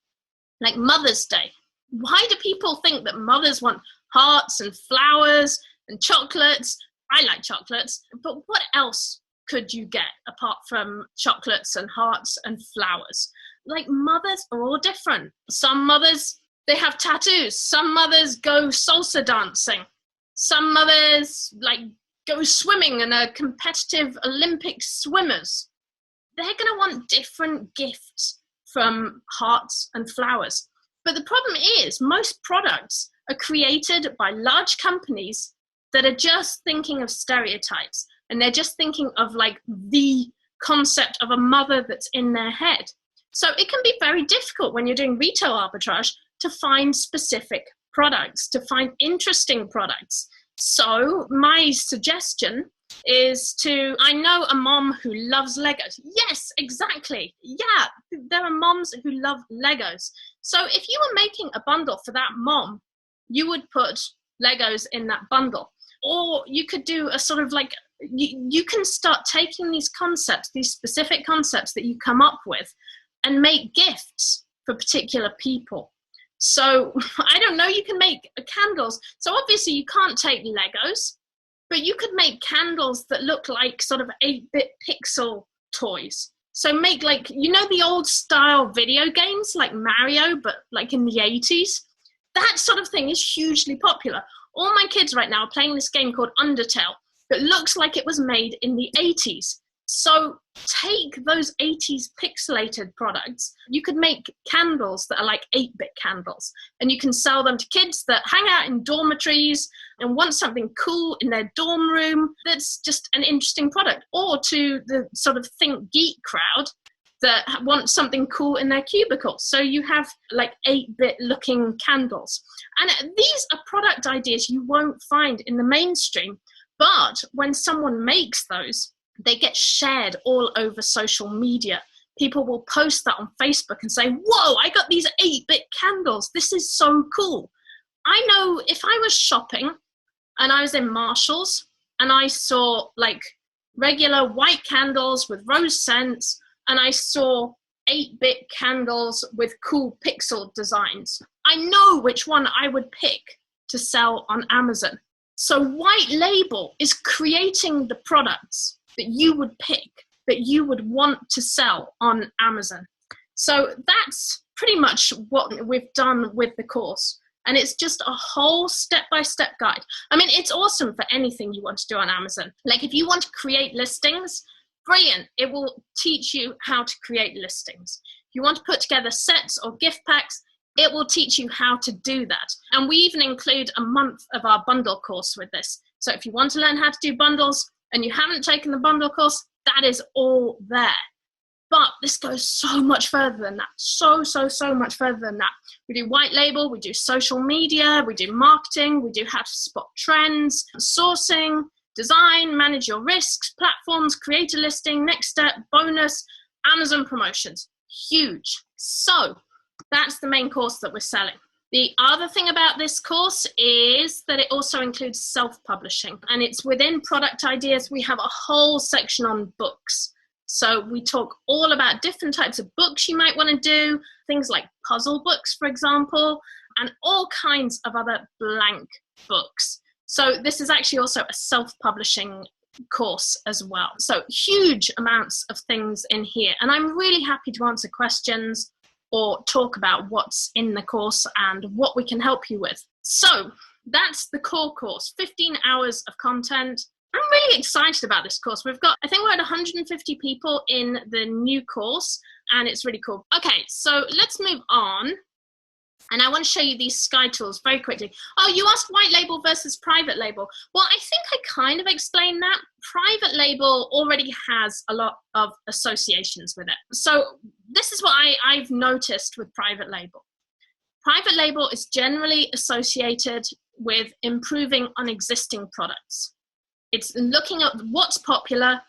like Mother's Day. Why do people think that mothers want hearts and flowers and chocolates? I like chocolates, but what else could you get apart from chocolates and hearts and flowers? Like mothers are all different. Some mothers, they have tattoos. Some mothers go salsa dancing. Some mothers like go swimming and are competitive Olympic swimmers. They're going to want different gifts from hearts and flowers. But the problem is most products are created by large companies that are just thinking of stereotypes, and they're just thinking of like the concept of a mother that's in their head. So it can be very difficult when you're doing retail arbitrage to find specific products, to find interesting products. So my suggestion is I know a mom who loves Legos. Yes, exactly. Yeah, there are moms who love Legos. So if you were making a bundle for that mom, you would put Legos in that bundle. Or you could do a sort of like, you can start taking these concepts, these specific concepts that you come up with, and make gifts for particular people. So I don't know, you can make candles. So obviously you can't take Legos, but you could make candles that look like sort of 8-bit pixel toys. So make like, you know, the old style video games like Mario, but like in the 80s? That sort of thing is hugely popular. All my kids right now are playing this game called Undertale that looks like it was made in the 80s. So take those 80s pixelated products. You could make candles that are like 8-bit candles, and you can sell them to kids that hang out in dormitories and want something cool in their dorm room that's just an interesting product, or to the sort of think geek crowd that want something cool in their cubicle. So you have like 8-bit looking candles. And these are product ideas you won't find in the mainstream, but when someone makes those, they get shared all over social media. People will post that on Facebook and say, whoa, I got these 8-bit candles. This is so cool. I know if I was shopping and I was in Marshall's and I saw like regular white candles with rose scents, and I saw 8-bit candles with cool pixel designs, I know which one I would pick to sell on Amazon. So white label is creating the products that you would pick, that you would want to sell on Amazon. So that's pretty much what we've done with the course. And it's just a whole step-by-step guide. I mean, it's awesome for anything you want to do on Amazon. Like if you want to create listings, brilliant. It will teach you how to create listings. If you want to put together sets or gift packs, it will teach you how to do that. And we even include a month of our bundle course with this. So if you want to learn how to do bundles and you haven't taken the bundle course, that is all there. But this goes so much further than that. So much further than that. We do white label, we do social media, we do marketing, we do how to spot trends, sourcing, design, manage your risks, platforms, create a listing, next step, bonus, Amazon promotions. Huge. So that's the main course that we're selling. The other thing about this course is that it also includes self-publishing, and it's within product ideas. We have a whole section on books. So we talk all about different types of books you might want to do, things like puzzle books, for example, and all kinds of other blank books. So this is actually also a self-publishing course as well. So huge amounts of things in here. And I'm really happy to answer questions or talk about what's in the course and what we can help you with. So that's the core course, 15 hours of content. I'm really excited about this course. I think we're at 150 people in the new course, and it's really cool. Okay, so let's move on. And I want to show you these Sky tools very quickly. Oh, you asked white label versus private label. Well, I think I kind of explained that. Private label already has a lot of associations with it. So this is what I've noticed with private label. Private label is generally associated with improving on existing products. It's looking at what's popular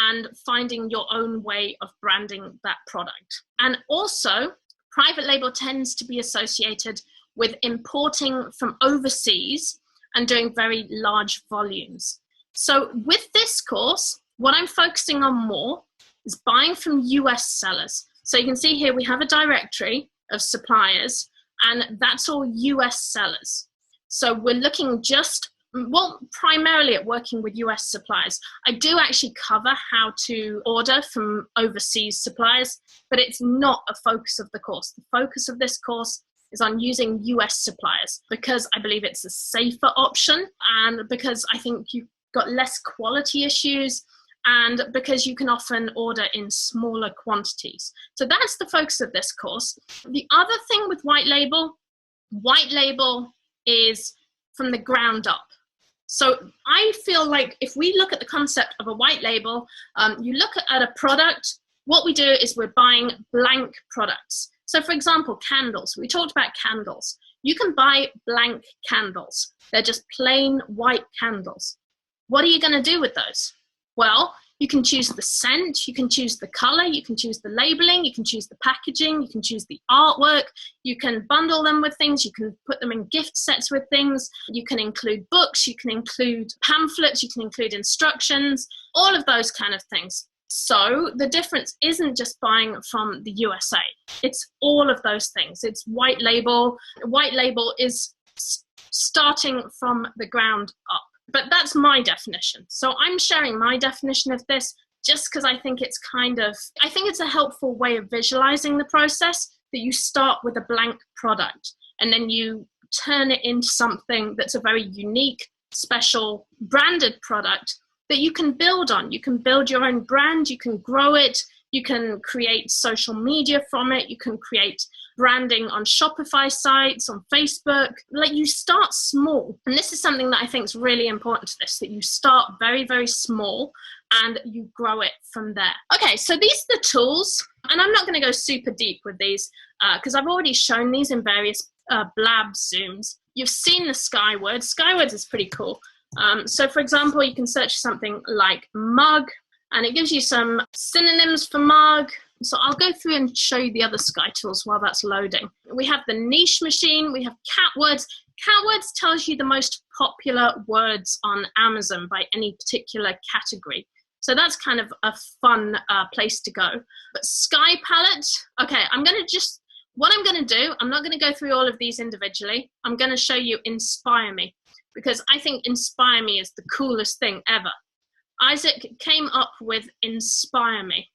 and finding your own way of branding that product. And also, private label tends to be associated with importing from overseas and doing very large volumes. So with this course, what I'm focusing on more is buying from US sellers. So you can see here we have a directory of suppliers, and that's all US sellers. So we're looking primarily at working with US suppliers. I do actually cover how to order from overseas suppliers, but it's not a focus of the course. The focus of this course is on using US suppliers because I believe it's a safer option, and because I think you've got less quality issues, and because you can often order in smaller quantities. So that's the focus of this course. The other thing with white label is from the ground up. So I feel like if we look at the concept of a white label, you look at a product, what we do is we're buying blank products. So for example, candles. We talked about candles. You can buy blank candles. They're just plain white candles. What are you going to do with those? Well, you can choose the scent, you can choose the color, you can choose the labeling, you can choose the packaging, you can choose the artwork, you can bundle them with things, you can put them in gift sets with things, you can include books, you can include pamphlets, you can include instructions, all of those kind of things. So the difference isn't just buying from the USA. It's all of those things. It's white label. White label is starting from the ground up. But that's my definition. So I'm sharing my definition of this just because I think it's a helpful way of visualizing the process, that you start with a blank product and then you turn it into something that's a very unique, special, branded product that you can build on. You can build your own brand, you can grow it, you can create social media from it, you can create branding on Shopify sites, on Facebook. Like, you start small. And this is something that I think is really important to this, that you start very, very small and you grow it from there. Okay, so these are the tools, and I'm not going to go super deep with these because I've already shown these in various blab Zooms. You've seen the Skywords. Skywords is pretty cool. So for example, you can search something like mug, and it gives you some synonyms for mug. So I'll go through and show you the other Sky tools while that's loading. We have the niche machine, we have catwords. Catwords tells you the most popular words on Amazon by any particular category. So that's kind of a fun place to go. But Sky palette, okay, what I'm gonna do, I'm not gonna go through all of these individually. I'm gonna show you Inspire Me, because I think Inspire Me is the coolest thing ever. Isaac came up with Inspire Me.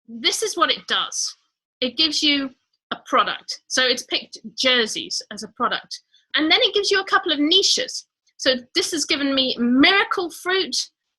This is what it does. It gives you a product. So it's picked jerseys as a product. And then it gives you a couple of niches. So this has given me Miracle Fruit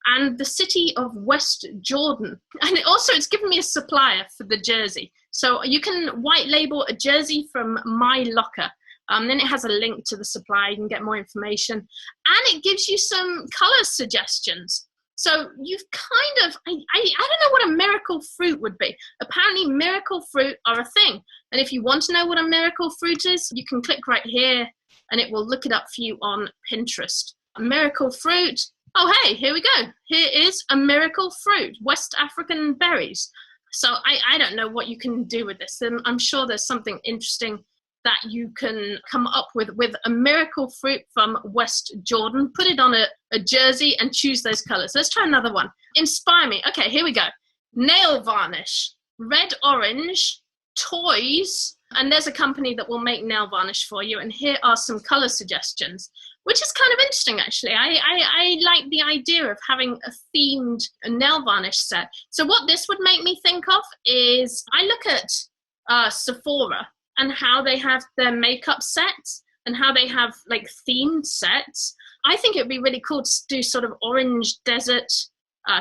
and the city of West Jordan. And it's given me a supplier for the jersey. So you can white label a jersey from My Locker. Then it has a link to the supplier. You can get more information. And it gives you some color suggestions. So you've kind of, I don't know what a miracle fruit would be. Apparently miracle fruit are a thing. And if you want to know what a miracle fruit is, you can click right here and it will look it up for you on Pinterest. A miracle fruit. Oh, hey, here we go. Here is a miracle fruit, West African berries. So I don't know what you can do with this. I'm sure there's something interesting that you can come up with a miracle fruit from West Jordan, put it on a jersey and choose those colors. Let's try another one. Inspire Me. Okay, here we go. Nail varnish, red, orange, toys, and there's a company that will make nail varnish for you. And here are some color suggestions, which is kind of interesting, actually. I like the idea of having a themed nail varnish set. So what this would make me think of is, I look at Sephora and how they have their makeup sets and how they have like themed sets. I think it'd be really cool to do sort of orange desert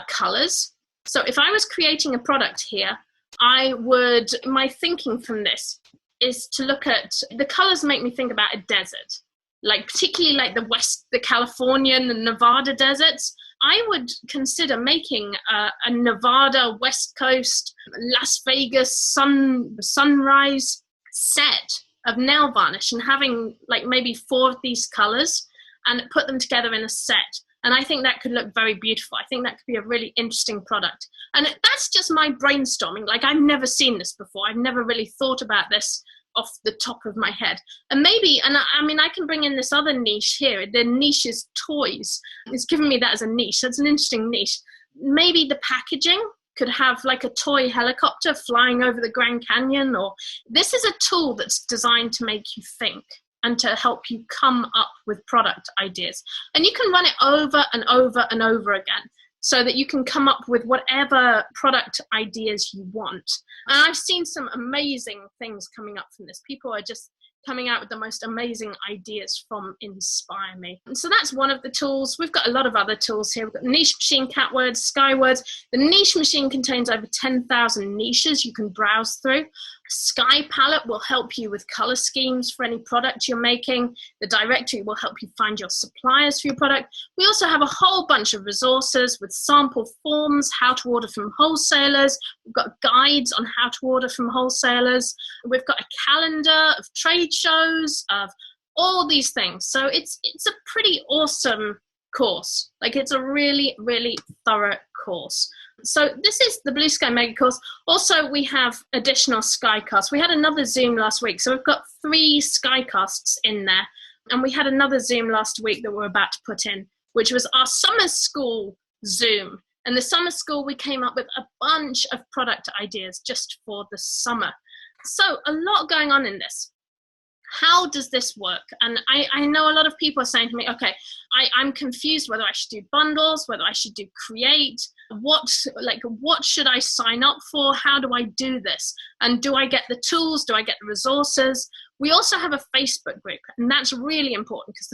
colors. So if I was creating a product here, my thinking from this is to look at, the colors make me think about a desert, like particularly like the Californian and Nevada deserts. I would consider making a Nevada, West Coast, Las Vegas sunrise set of nail varnish and having like maybe 4 of these colors and put them together in a set. And I think that could look very beautiful. I think that could be a really interesting product. And that's just my brainstorming. Like, I've never seen this before. I've never really thought about this off the top of my head. And maybe, I can bring in this other niche here. The niche is toys. It's given me that as a niche. That's an interesting niche. Maybe the packaging could have like a toy helicopter flying over the Grand Canyon, or this is a tool that's designed to make you think and to help you come up with product ideas. And you can run it over and over and over again so that you can come up with whatever product ideas you want. And I've seen some amazing things coming up from this. People are just coming out with the most amazing ideas from Inspire Me. And so that's one of the tools. We've got a lot of other tools here. We've got Niche Machine, Catwords, Skywords. The Niche Machine contains over 10,000 niches you can browse through. Sky Palette will help you with color schemes for any product you're making. The directory will help you find your suppliers for your product. We also have a whole bunch of resources with sample forms, how to order from wholesalers. We've got guides on how to order from wholesalers. We've got a calendar of trade shows, of all these things. So it's a pretty awesome course. Like, it's a really, really thorough course. So this is the Blue Sky Mega Course. Also, we have additional Skycasts. We had another Zoom last week, so we've got 3 Skycasts in there. And we had another Zoom last week that we're about to put in, which was our summer school Zoom. And the summer school, we came up with a bunch of product ideas just for the summer. So a lot going on in this. How does this work? And I know a lot of people are saying to me, okay, I'm confused whether I should do bundles, whether I should do create, what should I sign up for? How do I do this? And do I get the tools? Do I get the resources? We also have a Facebook group, and that's really important because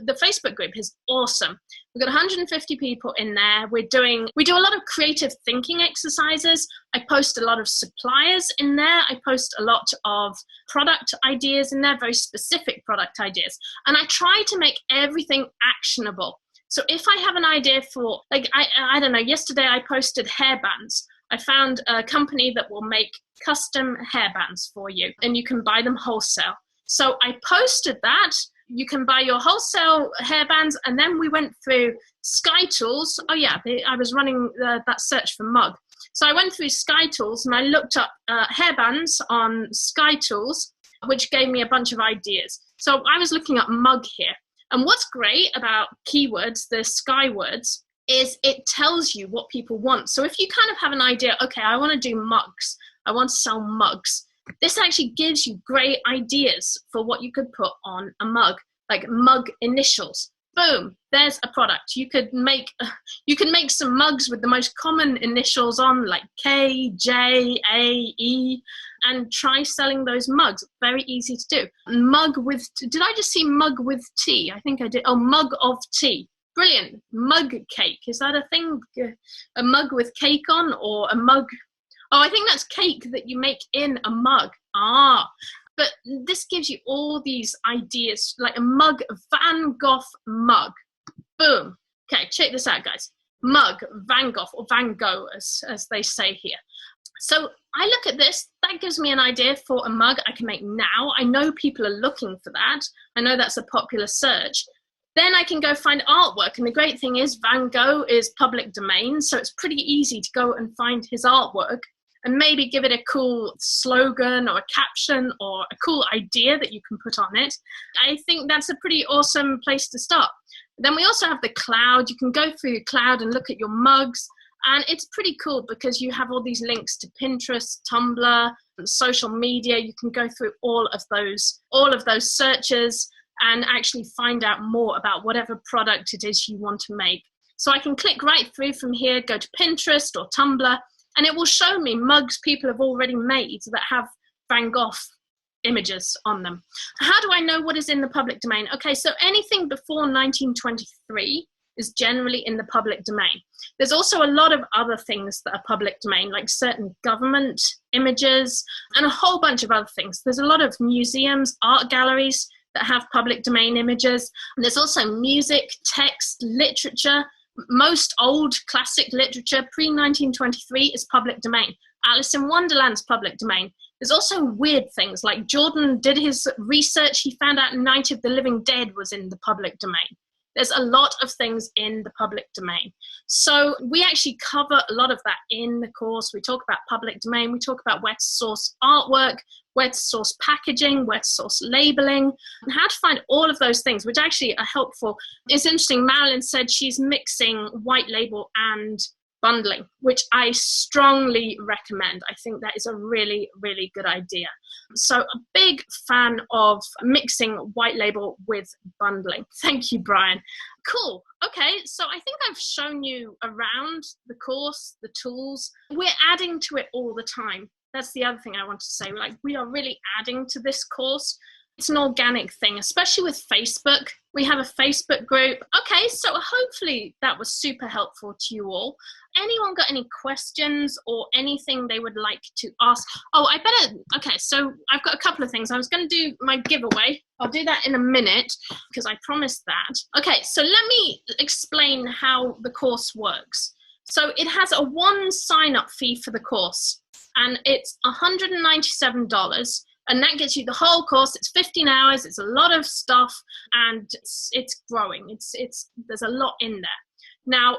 the Facebook group is awesome. We've got 150 people in there. We do a lot of creative thinking exercises. I post a lot of suppliers in there. I post a lot of product ideas in there, very specific product ideas. And I try to make everything actionable. So if I have an idea for, like, I don't know, yesterday I posted hairbands. I found a company that will make custom hairbands for you, and you can buy them wholesale. So I posted that. You can buy your wholesale hairbands, and then we went through SkyTools. Oh yeah, I was running that search for mug. So I went through SkyTools and I looked up hairbands on SkyTools, which gave me a bunch of ideas. So I was looking up mug here. And what's great about keywords, the Skywords, is it tells you what people want. So if you kind of have an idea, okay, I want to do mugs, I want to sell mugs, this actually gives you great ideas for what you could put on a mug, like mug initials. Boom, there's a product. You can make some mugs with the most common initials on, like K, J, A, E, and try selling those mugs. Very easy to do. Mug with, did I just see mug with tea? I think I did. Oh, mug of tea. Brilliant. Mug cake. Is that a thing? A mug with cake on, or a mug? Oh, I think that's cake that you make in a mug. But this gives you all these ideas, like a mug, Van Gogh mug. Boom. Okay, check this out, guys. Mug, Van Gogh, or Van Gogh, as they say here. So I look at this, that gives me an idea for a mug I can make now. I know people are looking for that. I know that's a popular search. Then I can go find artwork. And the great thing is Van Gogh is public domain, so it's pretty easy to go and find his artwork and maybe give it a cool slogan or a caption or a cool idea that you can put on it. I think that's a pretty awesome place to start. Then we also have the cloud. You can go through the cloud and look at your mugs. And it's pretty cool because you have all these links to Pinterest, Tumblr, social media. You can go through all of those searches and actually find out more about whatever product it is you want to make. So I can click right through from here, go to Pinterest or Tumblr, and it will show me mugs people have already made that have Van Gogh images on them. How do I know what is in the public domain? Okay, so anything before 1923 is generally in the public domain. There's also a lot of other things that are public domain, like certain government images and a whole bunch of other things. There's a lot of museums, art galleries that have public domain images. And there's also music, text, literature. Most old classic literature pre-1923 is public domain. Alice in Wonderland's public domain. There's also weird things, like Jordan did his research, he found out Night of the Living Dead was in the public domain. There's a lot of things in the public domain. So we actually cover a lot of that in the course. We talk about public domain, we talk about where to source artwork, where to source packaging, where to source labeling, and how to find all of those things, which actually are helpful. It's interesting, Marilyn said she's mixing white label and bundling, which I strongly recommend. I think that is a really, really good idea. So a big fan of mixing white label with bundling. Thank you, Brian. Cool. Okay, so I think I've shown you around the course, the tools. We're adding to it all the time. That's the other thing I want to say. Like, we are really adding to this course. It's an organic thing, especially with Facebook. We have a Facebook group. Okay, so hopefully that was super helpful to you all. Anyone got any questions or anything they would like to ask? Oh, okay, so I've got a couple of things. I was going to do my giveaway. I'll do that in a minute because I promised that. Okay, so let me explain how the course works. So it has a one sign-up fee for the course, and it's $197. And that gets you the whole course. It's 15 hours. It's a lot of stuff, and it's growing. There's a lot in there. Now,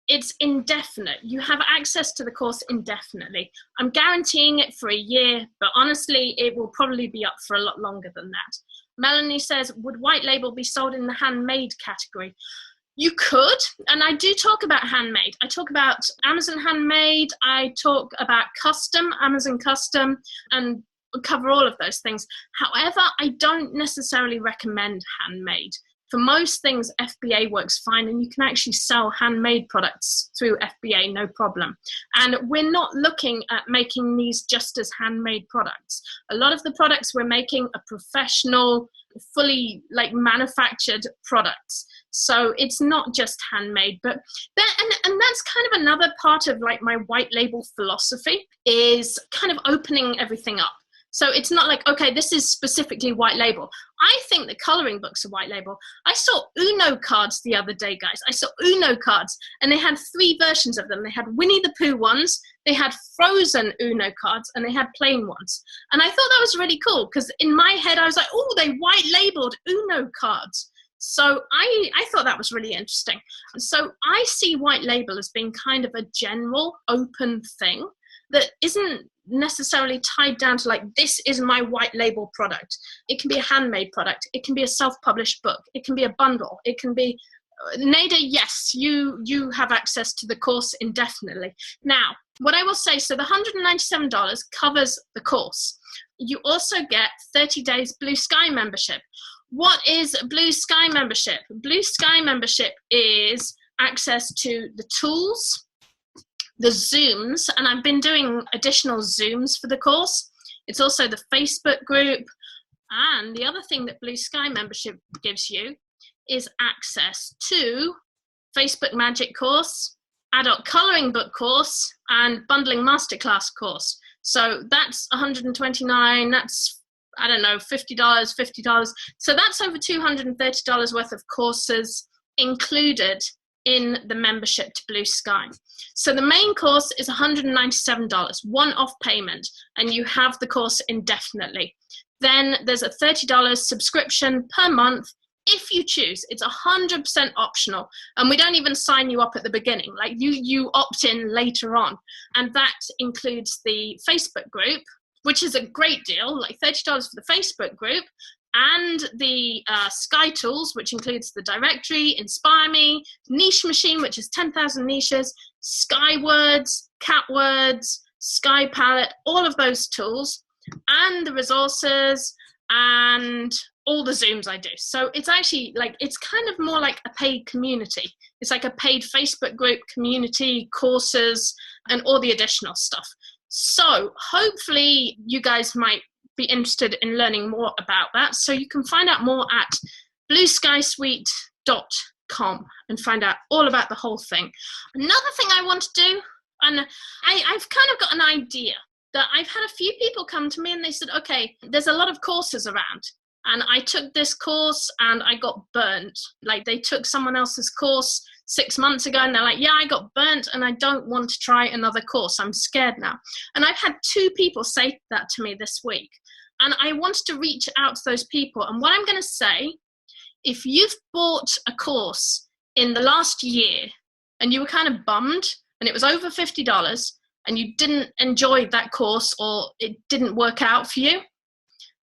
it's indefinite. You have access to the course indefinitely. I'm guaranteeing it for a year, but honestly, it will probably be up for a lot longer than that. Melanie says, would white label be sold in the handmade category? You could, and I do talk about handmade. I talk about Amazon handmade. I talk about custom, Amazon custom, and cover all of those things. However, I don't necessarily recommend handmade. For most things, FBA works fine, and you can actually sell handmade products through FBA, no problem. And we're not looking at making these just as handmade products. A lot of the products we're making are professional, fully manufactured products. So it's not just handmade, but and that's kind of another part of my white label philosophy, is kind of opening everything up. So it's not like, okay, this is specifically white label. I think the coloring books are white label. I saw Uno cards the other day, guys. I saw Uno cards, and they had 3 versions of them. They had Winnie the Pooh ones, they had frozen Uno cards, and they had plain ones. And I thought that was really cool, because in my head, I was like, oh, they white labeled Uno cards. So I thought that was really interesting. So I see white label as being kind of a general open thing that isn't necessarily tied down to this is my white label product. It can be a handmade product. It can be a self-published book. It can be a bundle. It can be Nada, yes, you have access to the course indefinitely. Now, what I will say, so the $197 covers the course. You also get 30 days Blue Sky membership. What is Blue Sky membership? Blue Sky membership is access to the tools, the Zooms, and I've been doing additional Zooms for the course. It's also the Facebook group. And the other thing that Blue Sky membership gives you is access to Facebook Magic course, adult coloring book course, and bundling masterclass course. So that's $129, that's, I don't know, $50. So that's over $230 worth of courses included in the membership to Blue Sky. So the main course is $197, one-off payment, and you have the course indefinitely. Then there's a $30 subscription per month if you choose. It's 100% optional, and we don't even sign you up at the beginning. You opt in later on, and that includes the Facebook group, which is a great deal, $30 for the Facebook group, and the Sky Tools, which includes the directory, Inspire Me, Niche Machine, which is 10,000 niches, Skywords, Catwords, Sky Palette, all of those tools, and the resources, and all the Zooms I do. So it's actually it's kind of more like a paid community. It's like a paid Facebook group, community, courses, and all the additional stuff. So hopefully you guys might be interested in learning more about that. So you can find out more at blueskysuite.com and find out all about the whole thing. Another thing I want to do, and I've kind of got an idea that I've had a few people come to me and they said, okay, there's a lot of courses around, and I took this course and I got burnt. They took someone else's course 6 months ago and they're like, yeah, I got burnt and I don't want to try another course. I'm scared now. And I've had 2 people say that to me this week. And I wanted to reach out to those people. And what I'm going to say, if you've bought a course in the last year and you were kind of bummed and it was over $50 and you didn't enjoy that course or it didn't work out for you,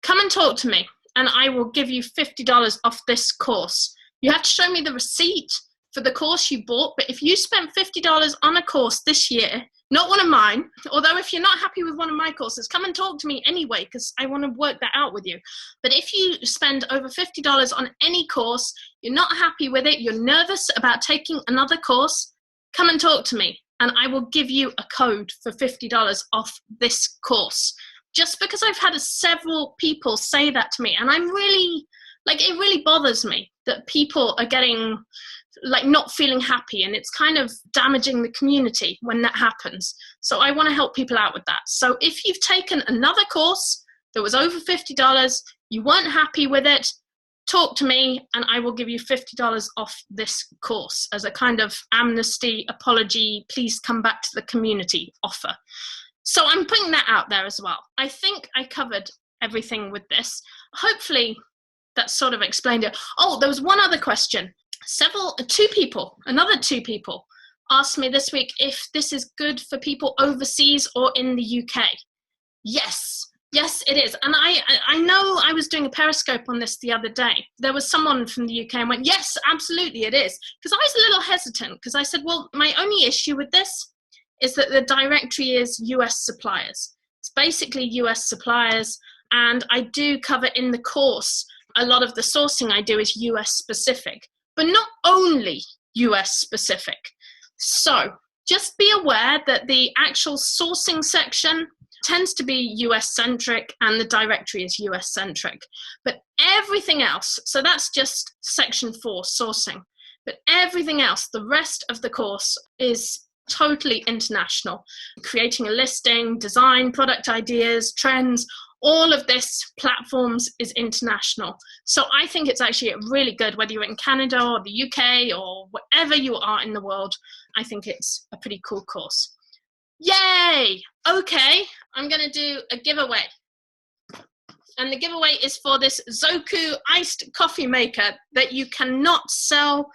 come and talk to me and I will give you $50 off this course. You have to show me the receipt for the course you bought, but if you spent $50 on a course this year, not one of mine, although if you're not happy with one of my courses, come and talk to me anyway, because I want to work that out with you. But if you spend over $50 on any course, you're not happy with it, you're nervous about taking another course, come and talk to me, and I will give you a code for $50 off this course. Just because I've had several people say that to me, and I'm really, it really bothers me that people are getting not feeling happy, and it's kind of damaging the community when that happens. So I want to help people out with that. So if you've taken another course that was over $50, you weren't happy with it, talk to me and I will give you $50 off this course as a kind of amnesty, apology, please come back to the community offer. So I'm putting that out there as well. I think I covered everything with this. Hopefully that sort of explained it. Oh, there was one other question. Another two people asked me this week if this is good for people overseas or in the UK. Yes, it is. And I know I was doing a Periscope on this the other day. There was someone from the UK and went, yes, absolutely it is. Because I was a little hesitant because I said, well, my only issue with this is that the directory is US suppliers. It's basically US suppliers. And I do cover in the course, a lot of the sourcing I do is US specific, but not only US specific. So just be aware that the actual sourcing section tends to be US centric and the directory is US centric. But everything else, so that's just section 4, sourcing. But everything else, the rest of the course is totally international. Creating a listing, design, product ideas, trends, all of this platforms is international. So I think it's actually really good, whether you're in Canada or the UK or wherever you are in the world. I think it's a pretty cool course. Yay! Okay, I'm going to do a giveaway. And the giveaway is for this Zoku iced coffee maker that you cannot sell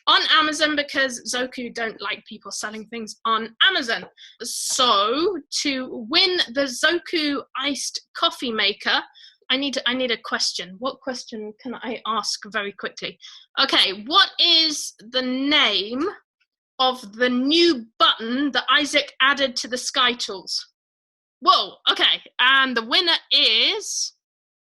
on Amazon because Zoku don't like people selling things on Amazon. So to win the Zoku iced coffee maker, I need a question. What question can I ask very quickly? Okay, what is the name of the new button that Isaac added to the Sky Tools? Whoa, okay, and the winner is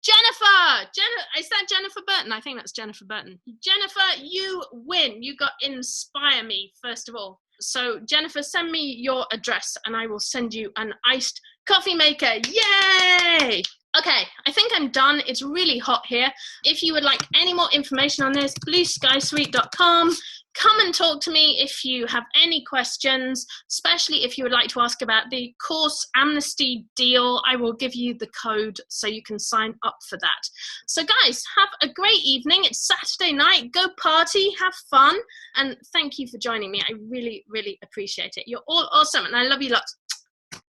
Jennifer! Is that Jennifer Burton? I think that's Jennifer Burton. Jennifer, you win. You got Inspire Me, first of all. So, Jennifer, send me your address and I will send you an iced coffee maker. Yay! Okay, I think I'm done. It's really hot here. If you would like any more information on this, blueskysuite.com. Come and talk to me if you have any questions, especially if you would like to ask about the course amnesty deal. I will give you the code so you can sign up for that. So guys, have a great evening. It's Saturday night. Go party, have fun, and thank you for joining me. I really, really appreciate it. You're all awesome, and I love you lots.